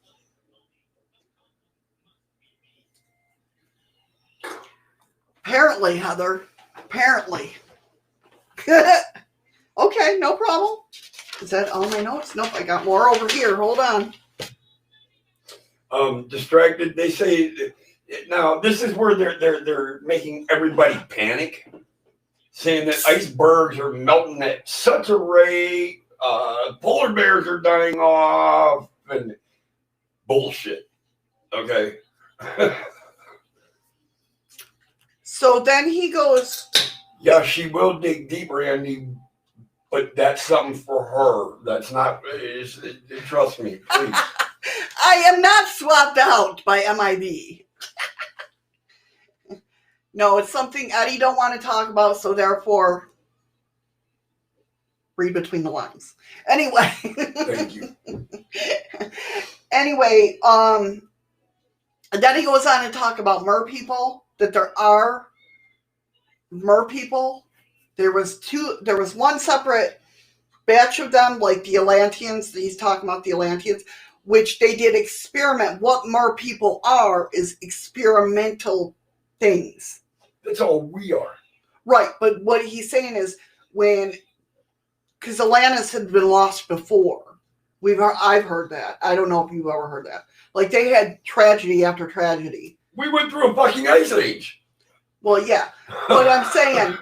Apparently, Heather. Apparently. Okay, no problem. Is that all my notes? Nope, I got more over here. Hold on. Distracted. They say now this is where they're making everybody panic, saying that icebergs are melting at such a rate. polar bears are dying off, and bullshit. Okay. So then he goes. Yeah, she will dig deeper, Andy, but that's something for her. That's not. Trust me, please. I am not swapped out by MIB. No, it's something Eddie don't want to talk about, so therefore, read between the lines. Anyway. Thank you. Anyway, and then he goes on to talk about mer people, that there are mer people. There was one separate batch of them, like the Atlanteans. He's talking about the Atlanteans, which they did experiment. What mer people are is experimental things. That's all we are. Right, but what he's saying is because Atlantis had been lost before. I've heard that. I don't know if you've ever heard that. Like, they had tragedy after tragedy. We went through a fucking ice age. Well, yeah. What I'm saying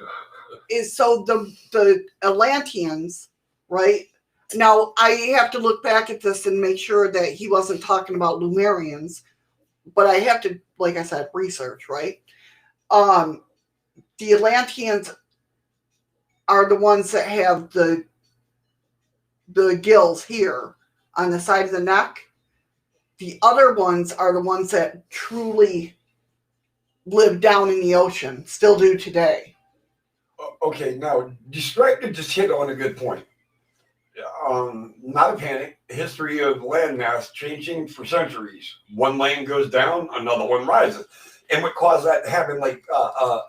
is, so the Atlanteans, right? Now, I have to look back at this and make sure that he wasn't talking about Lemurians, but I have to, like I said, research, right? The Atlanteans are the ones that have the gills here on the side of the neck. The other ones are the ones that truly live down in the ocean, still do today. Okay, now, Distracted just hit on a good point. Not a panic. History of landmass changing for centuries. One land goes down, another one rises. And what caused that to happen, like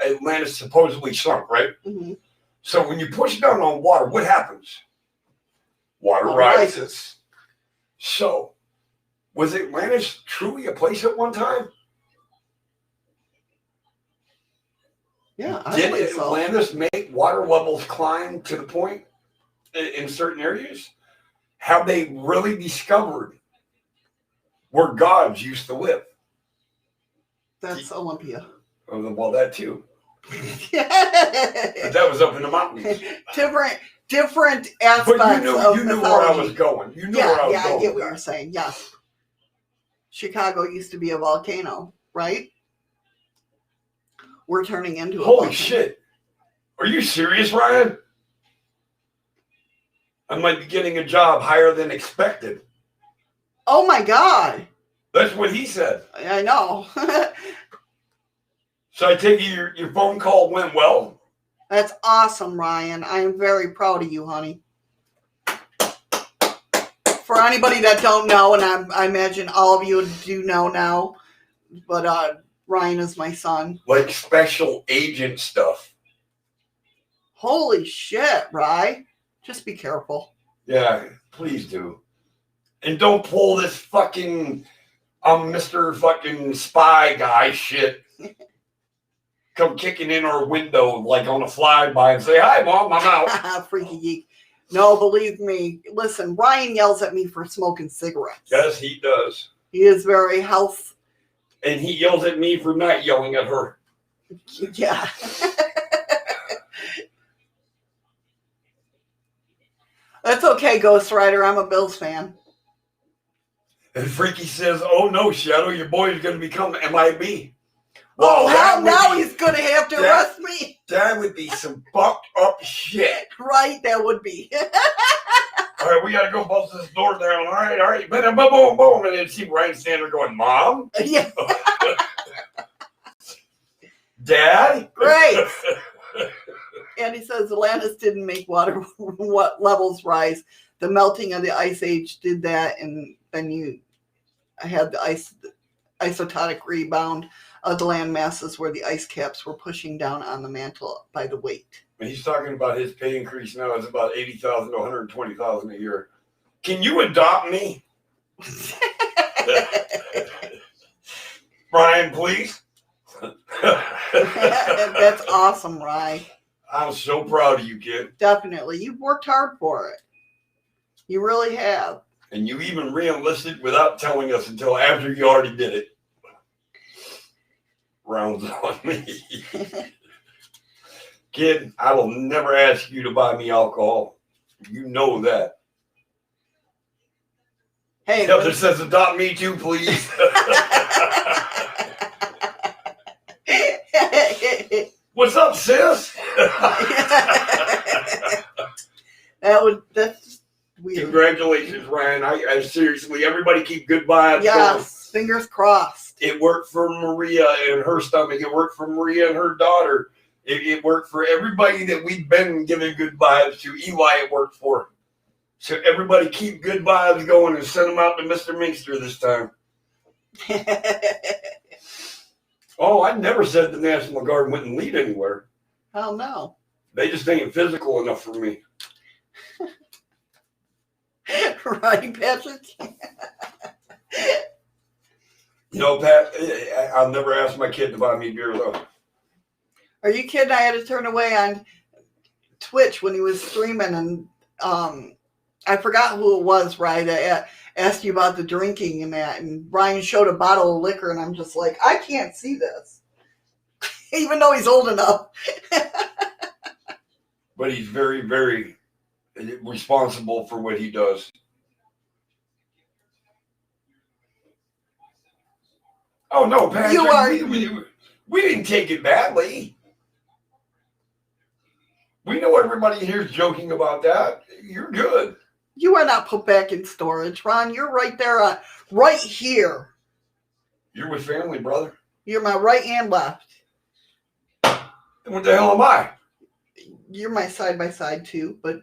Atlantis supposedly sunk, right? Mm-hmm. So when you push down on water, what happens? Water rises. So, was Atlantis truly a place at one time? Yeah, I Did believe so. Atlantis make water levels climb to the point in certain areas? Have they really discovered where gods used to live? That's Olympia. Well, that too. But But that was up in the mountains. different aspects But you of knew mythology. where I was going. You knew where I was going. I get what you're saying. Yes. Chicago used to be a volcano, right? We're turning into a volcano. Holy shit. Are you serious, Ryan? I might be getting a job higher than expected. Oh my God. That's what he said. I know. So I take it your phone call went well? That's awesome, Ryan. I am very proud of you, honey. For anybody that don't know, and I imagine all of you do know now, but Ryan is my son. Like special agent stuff. Holy shit, Ryan. Just be careful. Yeah, please do. And don't pull this fucking Mr. fucking spy guy shit. Come kicking in our window like on a flyby and say, "Hi, Mom, I'm out." Freaky geek. No, believe me. Listen, Ryan yells at me for smoking cigarettes. Yes, he does. He is very health. And he yells at me for not yelling at her. Yeah. That's okay, Ghost Rider. I'm a Bills fan. And Freaky says, "Oh no, Shadow, your boy is going to become MIB." Well, hell, now be, he's going to have to arrest me. That would be some fucked up shit. Right, that would be. All right, we got to go bust this door down. All right. Boom, boom, boom. And then see Ryan standing there going, "Mom? Yeah. Dad?" Great. And he says Atlantis didn't make water levels rise. The melting of the ice age did that, and then you had the isotonic rebound of the land masses where the ice caps were pushing down on the mantle by the weight. He's talking about his pay increase now is about $80,000 to $120,000 a year. Can you adopt me? Brian, please. That's awesome, Rye. I'm so proud of you, kid. Definitely. You've worked hard for it. You really have. And you even re-enlisted without telling us until after you already did it. Rounds on me. Kid, I will never ask you to buy me alcohol. You know that. Hey, Heather says, adopt me too, please. What's up, sis? That's weird. Congratulations, Ryan. I seriously, everybody keep good vibes going. Fingers crossed. It worked for Maria and her stomach. It worked for Maria and her daughter. It worked for everybody that we've been giving good vibes to. Eli, it worked for. So everybody keep good vibes going and send them out to Mr. Minkster this time. Oh, I never said the National Guard wouldn't lead anywhere. Oh, no. They just ain't physical enough for me. Right, Patrick? You know, Pat, I'll never ask my kid to buy me beer, though. Are you kidding? I had to turn away on Twitch when he was streaming, and I forgot who it was, right? I asked you about the drinking and that, and Ryan showed a bottle of liquor, and I'm just like, I can't see this. Even though he's old enough. But he's very, very responsible for what he does. Oh, no, Patrick. You are. We didn't take it badly. We know everybody here's joking about that. You're good. You are not put back in storage, Ron. You're right there, right here. You're with family, brother. You're my right and left. And what the hell am I? You're my side by side too, but.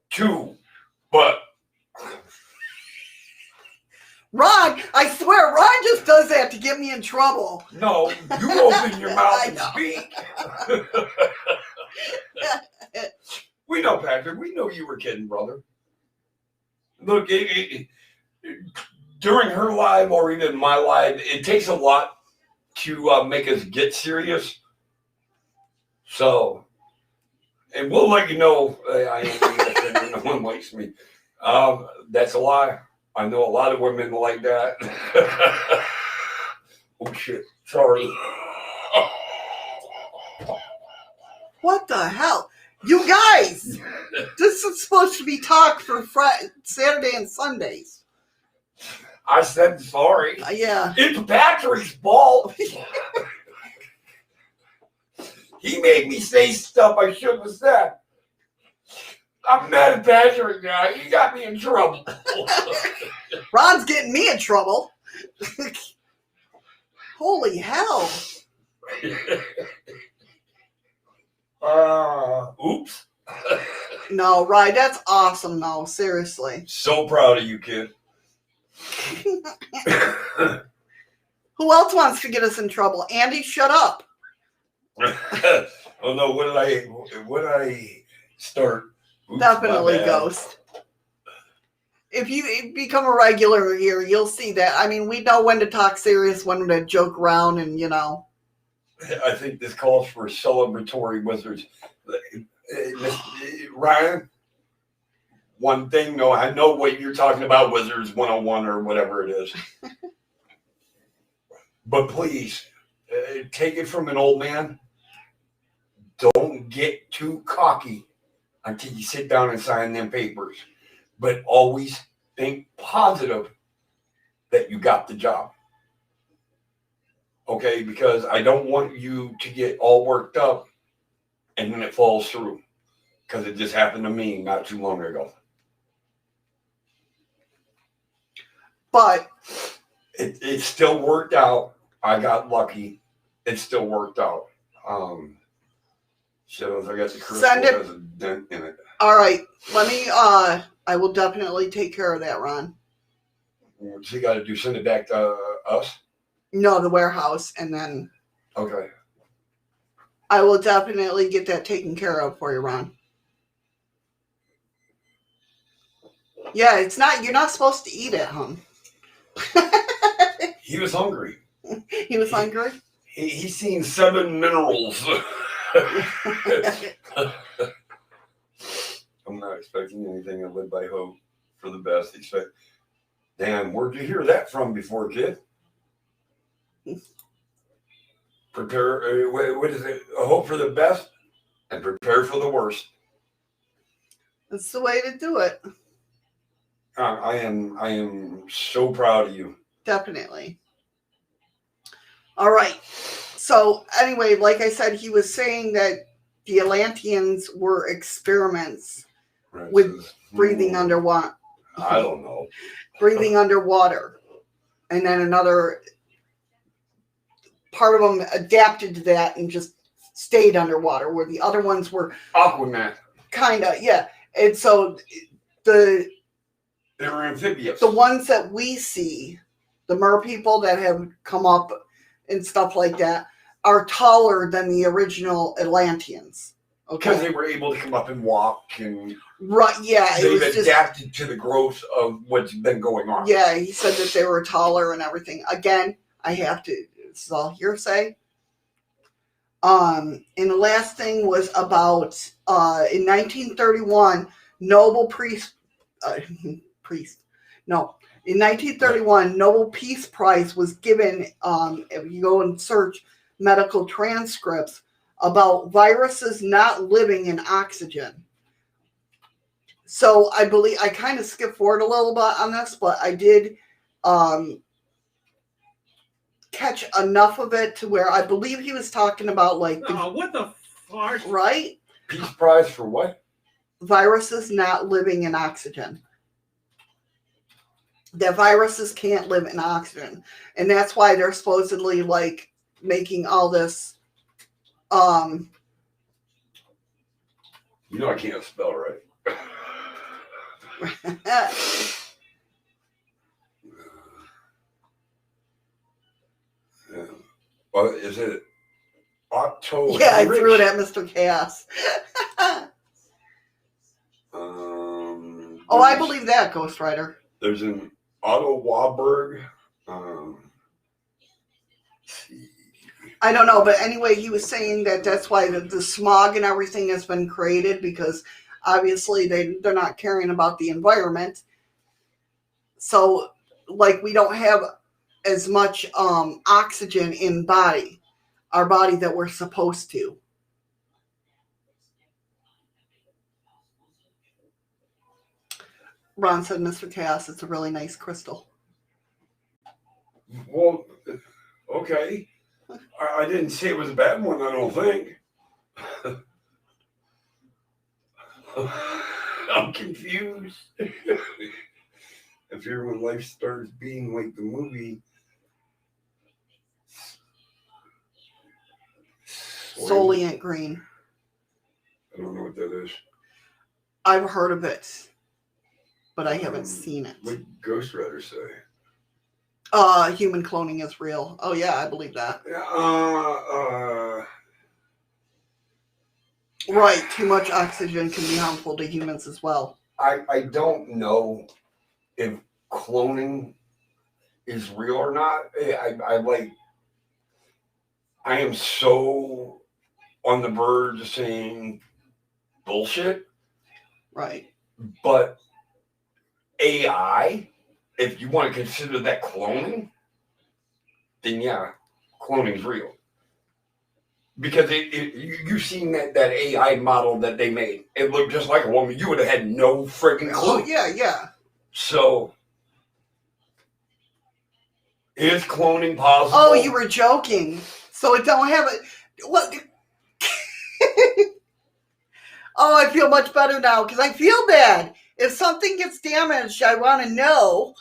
Two, but. Ron, I swear, Ron just does that to get me in trouble. No, you open your mouth and speak. We know, Patrick. We know you were kidding, brother. Look, during her live or even my live, it takes a lot to make us get serious. So, and we'll let you know. No one likes me. That's a lie. I know a lot of women like that. Oh, shit. Sorry. What the hell? You guys! This is supposed to be talk for Friday, Saturday and Sundays. I said sorry. Yeah. It's Patrick's fault. He made me say stuff I shouldn't have said. I'm mad at Patrick now. He got me in trouble. Ron's getting me in trouble. Holy hell. Oops. No, right, that's awesome, no, seriously. So proud of you, kid. Who else wants to get us in trouble? Andy, shut up. Oh no, what did I start? Oops, Definitely Ghost. If you become a regular here, you'll see that. I mean, we know when to talk serious, when to joke around, and you know. I think this calls for celebratory wizards. Ryan, one thing, no, I know what you're talking about, Wizards 101 or whatever it is. But please, take it from an old man. Don't get too cocky until you sit down and sign them papers. But always think positive that you got the job. Okay, because I don't want you to get all worked up and then it falls through. Because it just happened to me not too long ago. But it still worked out. I got lucky. It still worked out. So I got the crystal has a dent in it. All right, let me. I will definitely take care of that, Ron. What's he got to do? Send it back to us? No, the warehouse, and then. Okay. I will definitely get that taken care of for you, Ron. Yeah, it's not. You're not supposed to eat it, huh? He was hungry. He was hungry? He's seen 7 minerals. I'm not expecting anything. I live by hope for the best. Damn, where'd you hear that from before, kid? Prepare, what is it? Hope for the best and prepare for the worst. That's the way to do it. I am so proud of you. Definitely. All right. So anyway, like I said, he was saying that the Atlanteans were experiments with breathing underwater. I don't know. Breathing underwater. And then another part of them adapted to that and just stayed underwater, where the other ones were Aquaman. kind of, yeah. And so they were amphibious. The ones that we see, the mer people that have come up and stuff like that, are taller than the original Atlanteans. Okay. Because they were able to come up and walk and right, yeah. They've adapted to the growth of what's been going on. Yeah, he said that they were taller and everything. Again, I have to, this is all hearsay. And the last thing was about in 1931, Nobel in 1931, Nobel Peace Prize was given, if you go and search medical transcripts, about viruses not living in oxygen. So I believe, I kind of skipped forward a little bit on this, but I did catch enough of it to where I believe he was talking about like what the fuck? Right? Peace Prize for what? Viruses not living in oxygen. That viruses can't live in oxygen. And that's why they're supposedly like making all this You know I can't spell right. Well, is it Otto? Yeah, I threw it at Mr. Chaos. I believe that, Ghost Rider. There's an Otto Warburg. I don't know, but anyway, he was saying that that's why the smog and everything has been created, because obviously they're not caring about the environment. So, like, we don't have as much oxygen in our body that we're supposed to. Ron said, Mr. Chaos, it's a really nice crystal. Well, okay. I didn't say it was a bad one, I don't think. I'm confused. If when life starts being like the movie Soylent Green. I don't know what that is. I've heard of it, but I haven't seen it. What Ghost Rider say? Human cloning is real. Oh yeah, I believe that. Right, too much oxygen can be harmful to humans as well. I don't know if cloning is real or not. I am so on the verge of saying bullshit. Right. But AI, if you want to consider that cloning, then yeah, cloning's real. Because you've seen that AI model that they made. It looked just like a woman. You would have had no freaking clue. Oh, yeah. So, is cloning possible? Oh, you were joking. So it don't have it. What? Oh, I feel much better now because I feel bad. If something gets damaged, I want to know.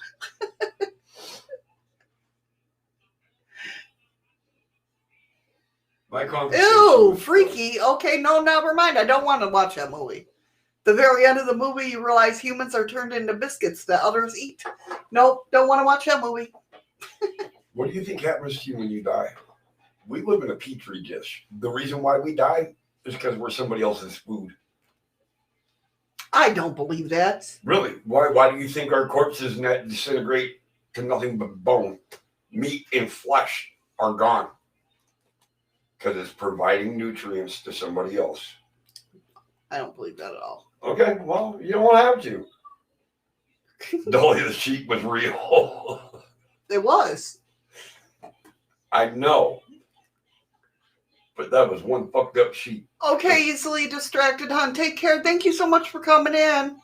Ew, freaky. Okay, no, never mind. I don't want to watch that movie. The very end of the movie, you realize humans are turned into biscuits that others eat. Nope, don't want to watch that movie. What do you think happens to you when you die? We live in a petri dish. The reason why we die is because we're somebody else's food. I don't believe that. Really? Why do you think our corpses disintegrate to nothing but bone? Meat and flesh are gone. Because it's providing nutrients to somebody else. I don't believe that at all. Okay, well, you don't have to. Dolly the sheep was real. It was. I know. But that was one fucked up sheep. Okay, easily distracted, hon. Take care. Thank you so much for coming in.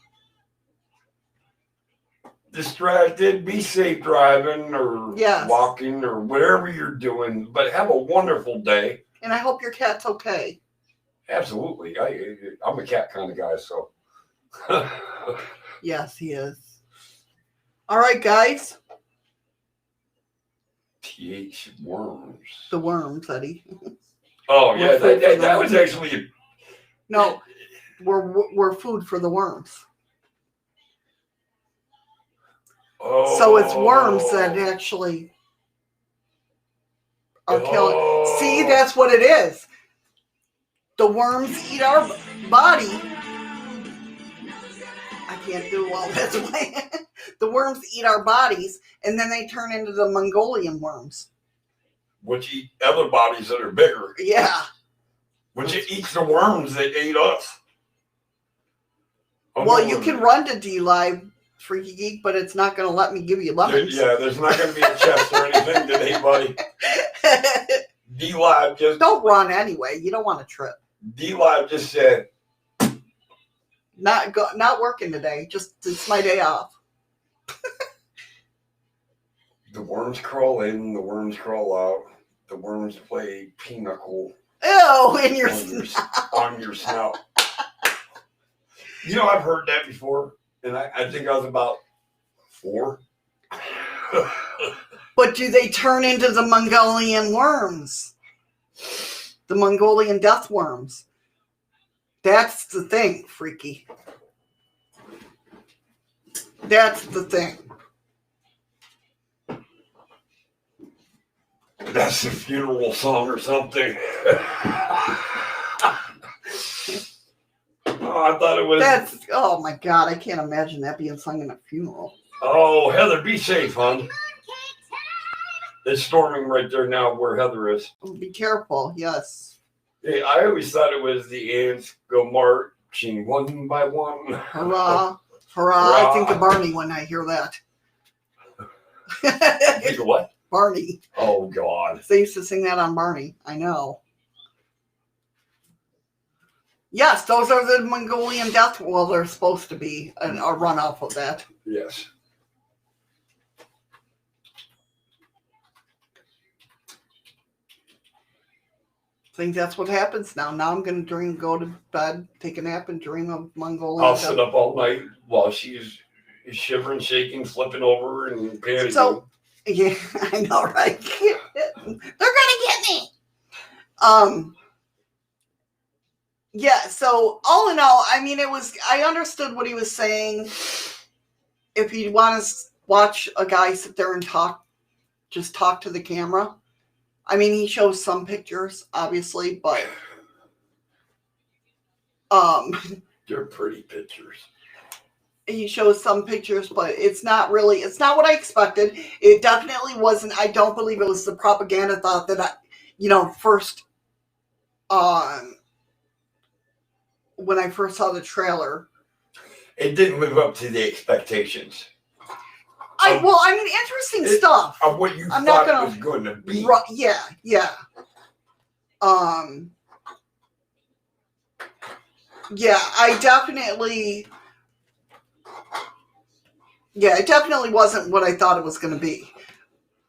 distracted. Be safe driving or Yes. walking or whatever you're doing. But have a wonderful day. And I hope your cat's okay. Absolutely. I'm a cat kind of guy, so. Yes, he is. All right, guys. TH worms. The worms, Eddie. Oh, yeah. That was actually. No, we're food for the worms. Oh. So it's worms that actually are killing. See, that's what it is. The worms eat our body. I can't do all this way. The worms eat our bodies, and then they turn into the Mongolian worms. Which eat other bodies that are bigger. Yeah. Which it eats the worms that ate us. Well, you can run to dlive, Freaky Geek, but it's not going to let me give you lemons. Yeah, there's not going to be a chest or anything today, buddy. dlive just... Don't run anyway. You don't want to trip. dlive just said... Not working today. Just, it's my day off. The worms crawl in, the worms crawl out. The worms play pinochle. Ew, in your on your snout. You know, I've heard that before, and I think I was about 4. But do they turn into the Mongolian worms? The Mongolian death worms. That's the thing, Freaky. That's the thing. That's a funeral song or something. Oh, I thought it was... Oh my God, I can't imagine that being sung in a funeral. Oh, Heather, be safe, hon. It's storming right there now where Heather is. Be careful, yes. Hey, I always thought it was the ants go marching one by one. Hurrah, hurrah. I think of Barney when I hear that. Think of what? Barney. Oh, God. They used to sing that on Barney. I know. Yes, those are the Mongolian death. Well, they're supposed to be a runoff of that. Yes. I think that's what happens now. Now I'm going to go to bed, take a nap, and dream of Mongolian I'll death. sit up all night while she's shivering, shaking, flipping over, and panicking. So, yeah, I know, right? They're going to get me. Yeah, so all in all, I mean, I understood what he was saying. If you want to watch a guy sit there and just talk to the camera. I mean, he shows some pictures, obviously, but they're pretty pictures. He shows some pictures, but it's not what I expected. It definitely wasn't. I don't believe it was the propaganda thought that first when I first saw the trailer. It didn't live up to the expectations. Interesting stuff. Of what you thought it was going to be. Yeah. Yeah, it definitely wasn't what I thought it was going to be.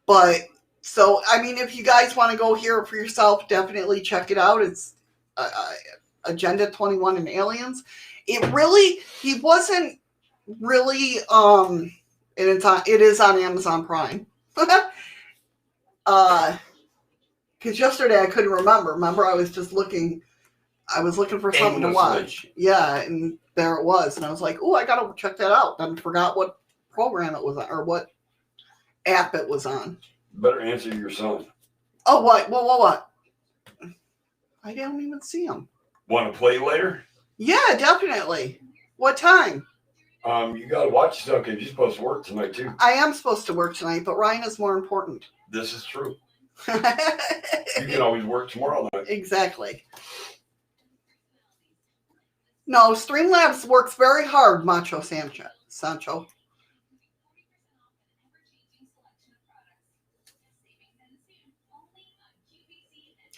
But, so, I mean, if you guys want to go hear it for yourself, definitely check it out. It's Agenda 21 and Aliens. He wasn't really, and it is on Amazon Prime. Because yesterday I couldn't remember. Remember, I was looking for something to watch. Yeah, and there it was. And I was like, oh, I got to check that out. Then forgot what program it was on, or what app it was on. Better answer your son. Oh, what? What? I don't even see him. Want to play later? Yeah, definitely. What time? You got to watch stuff because you're supposed to work tonight, too. I am supposed to work tonight, but Ryan is more important. This is true. You can always work tomorrow night. Exactly. No, Streamlabs works very hard, Macho Sancho.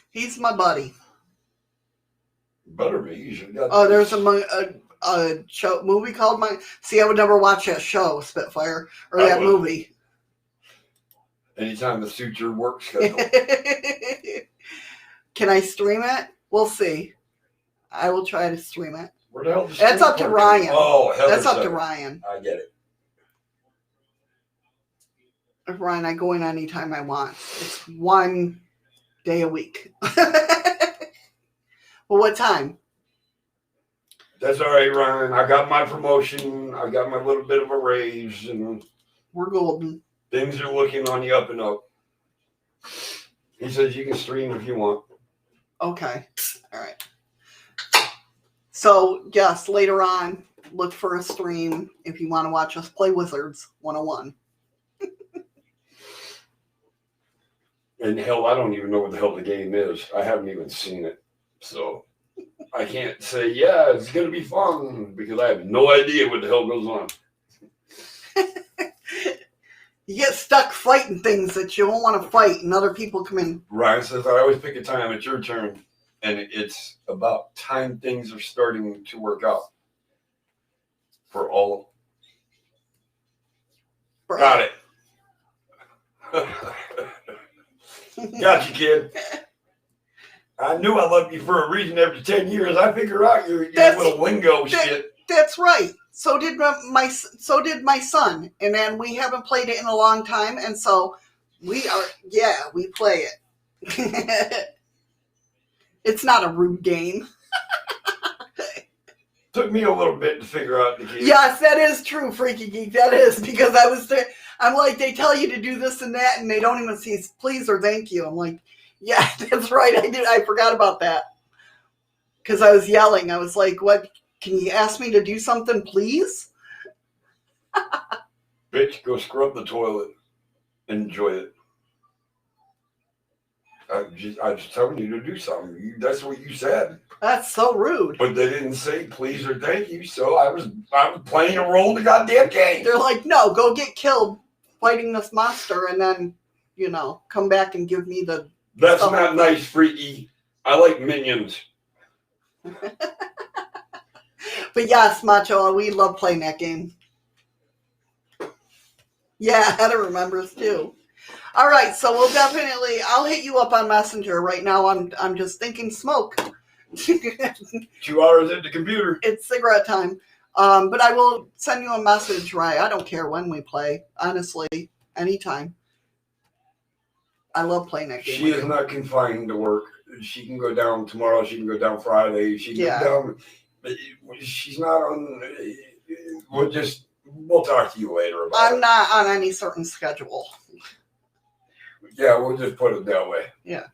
He's my buddy. Better be. You should have got Oh, there's a movie called My... See, I would never watch that show, Spitfire, or that movie. Anytime the suits your work schedule. Can I stream it? We'll see. I will try to stream it. Where the hell does That's up to Ryan. Oh, hell, that's up to Ryan. I get it. Ryan, I go in anytime I want. It's 1 day a week. Well, what time? That's all right, Ryan. I got my promotion. I got my little bit of a raise, and we're golden. Things are looking on the up and up. He says you can stream if you want. Okay. All right. So, yes, later on, look for a stream if you want to watch us play Wizards 101. And hell, I don't even know what the hell the game is. I haven't even seen it. So I can't say, yeah, it's going to be fun because I have no idea what the hell goes on. You get stuck fighting things that you don't want to fight and other people come in. Ryan says, I always pick a time. It's your turn. And it's about time things are starting to work out for all. Got it. Got you, kid. I knew I loved you for a reason. After 10 years, I figure out your little lingo shit. That's right. So did my son, and then we haven't played it in a long time, and so we play it. It's not a rude game. Took me a little bit to figure out the game. Yes, that is true, Freaky Geek. That is, because I was there. I'm like, they tell you to do this and that, and they don't even say please or thank you. I'm like, yeah, that's right. I forgot about that. Because I was yelling. I was like, what? Can you ask me to do something, please? Bitch, go scrub the toilet. Enjoy it. I was telling you to do something. That's what you said. That's so rude. But they didn't say please or thank you, so I was playing a role in the goddamn game. They're like, no, go get killed fighting this monster, and then, come back and give me the... That's not nice, Freaky. I like minions. But yes, Macho, we love playing that game. Yeah, Heather remembers too. All right, so I'll hit you up on Messenger right now. I'm just thinking smoke. 2 hours at the computer. It's cigarette time. But I will send you a message, right? I don't care when we play. Honestly, anytime. I love playing that game. She is not confined to work. She can go down tomorrow. She can go down Friday. She can go down. She's not on. We'll talk to you later about it. I'm not on any certain schedule. Yeah, we'll just put it that way. Yeah.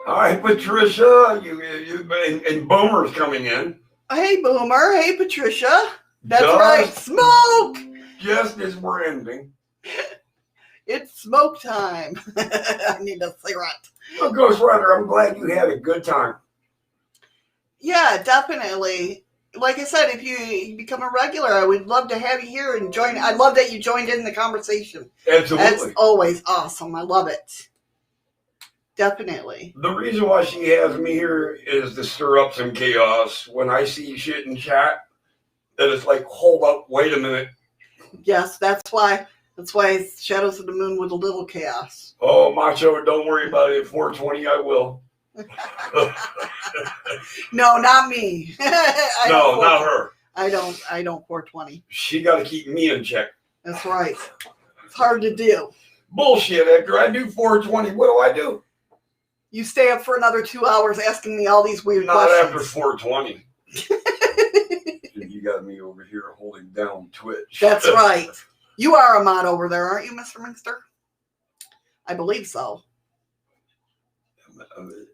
All right, Patricia, you and Boomer's coming in. Hey, Boomer. Hey, Patricia. That's right. Smoke! Just as we're ending. It's smoke time. I need a cigarette. Well, Ghost Rider, I'm glad you had a good time. Yeah, definitely. Like I said, if you become a regular, I would love to have you here and join. I love that you joined in the conversation. Absolutely. That's always awesome. I love it. Definitely. The reason why she has me here is to stir up some chaos. When I see shit in chat, that it's like, hold up, wait a minute. Yes, that's why it's Shadows of the Moon with a little chaos. Oh, Macho, don't worry about it. At 420, I will. No, not me. No, not her. I don't 420. She got to keep me in check. That's right. It's hard to do. Bullshit. After I do 420, what do? You stay up for another 2 hours asking me all these weird questions. Not after 420. You got me over here holding down Twitch. That's right. You are a mod over there, aren't you, Mr. Minster? I believe so.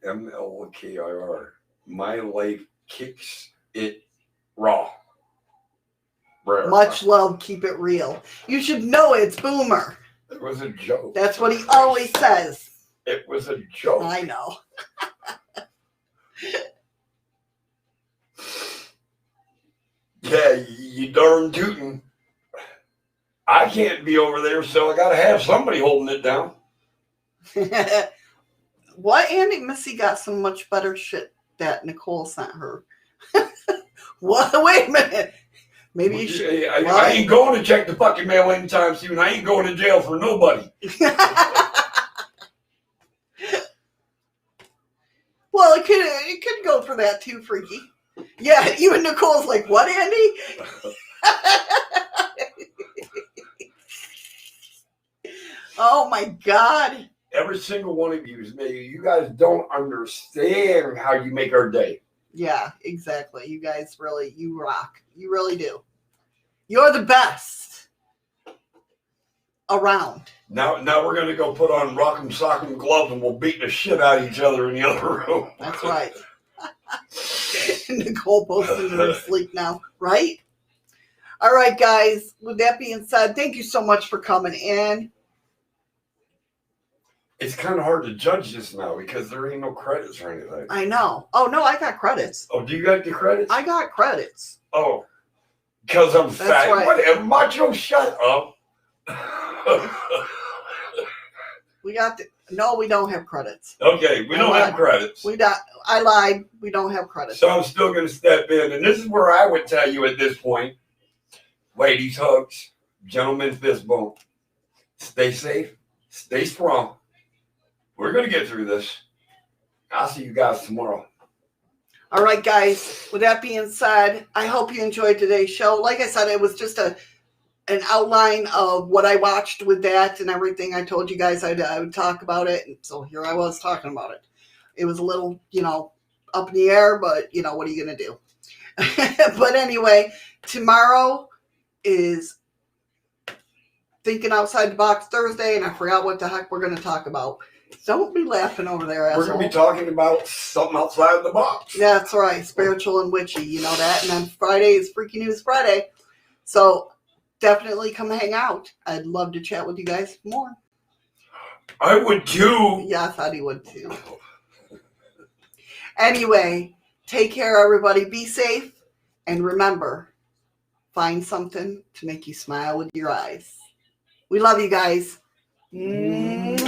MLKIR. My life kicks it raw. Rare. Much love, keep it real. You should know it's Boomer. It was a joke. That's what he always says. It was a joke. I know. Yeah, you darn tootin'. I can't be over there, so I gotta have somebody holding it down. What? Andy Missy got some much better shit that Nicole sent her. What? Wait a minute. Maybe you should. I ain't going to check the fucking mail anytime soon. I ain't going to jail for nobody. Well, it could go for that too, Freaky. Yeah, even Nicole's like, what, Andy? Oh my God. Every single one of you guys don't understand how you make our day. Yeah, exactly. You guys really, you rock. You really do. You're the best around. Now we're going to go put on rock'em sock'em gloves and we'll beat the shit out of each other in the other room. That's right. Nicole posted in her sleep now, right? All right, guys. With that being said, thank you so much for coming in. It's kind of hard to judge this now because there ain't no credits or anything. I know. Oh, no, I got credits. Oh, do you got the credits? I got credits. Oh, because I'm fat. Right. Whatever. Macho, shut up. No, we don't have credits. Okay, we don't have credits. I lied. We don't have credits. So I'm still going to step in. And this is where I would tell you at this point, ladies hugs, gentlemen fist bump. Stay safe. Stay strong. We're going to get through this. I'll see you guys tomorrow. All right, guys. With that being said, I hope you enjoyed today's show. Like I said, it was just an outline of what I watched with that and everything. I told you guys I would talk about it. And so here I was talking about it. It was a little, up in the air, but, what are you going to do? But anyway, tomorrow is Thinking Outside the Box Thursday, and I forgot what the heck we're going to talk about. Don't be laughing over there, asshole. We're going to be talking about something outside the box. That's right. Spiritual and witchy. You know that. And then Friday is Freaky News Friday. So definitely come hang out. I'd love to chat with you guys more. I would too. Yeah, I thought he would too. Anyway, take care, everybody. Be safe. And remember, find something to make you smile with your eyes. We love you guys.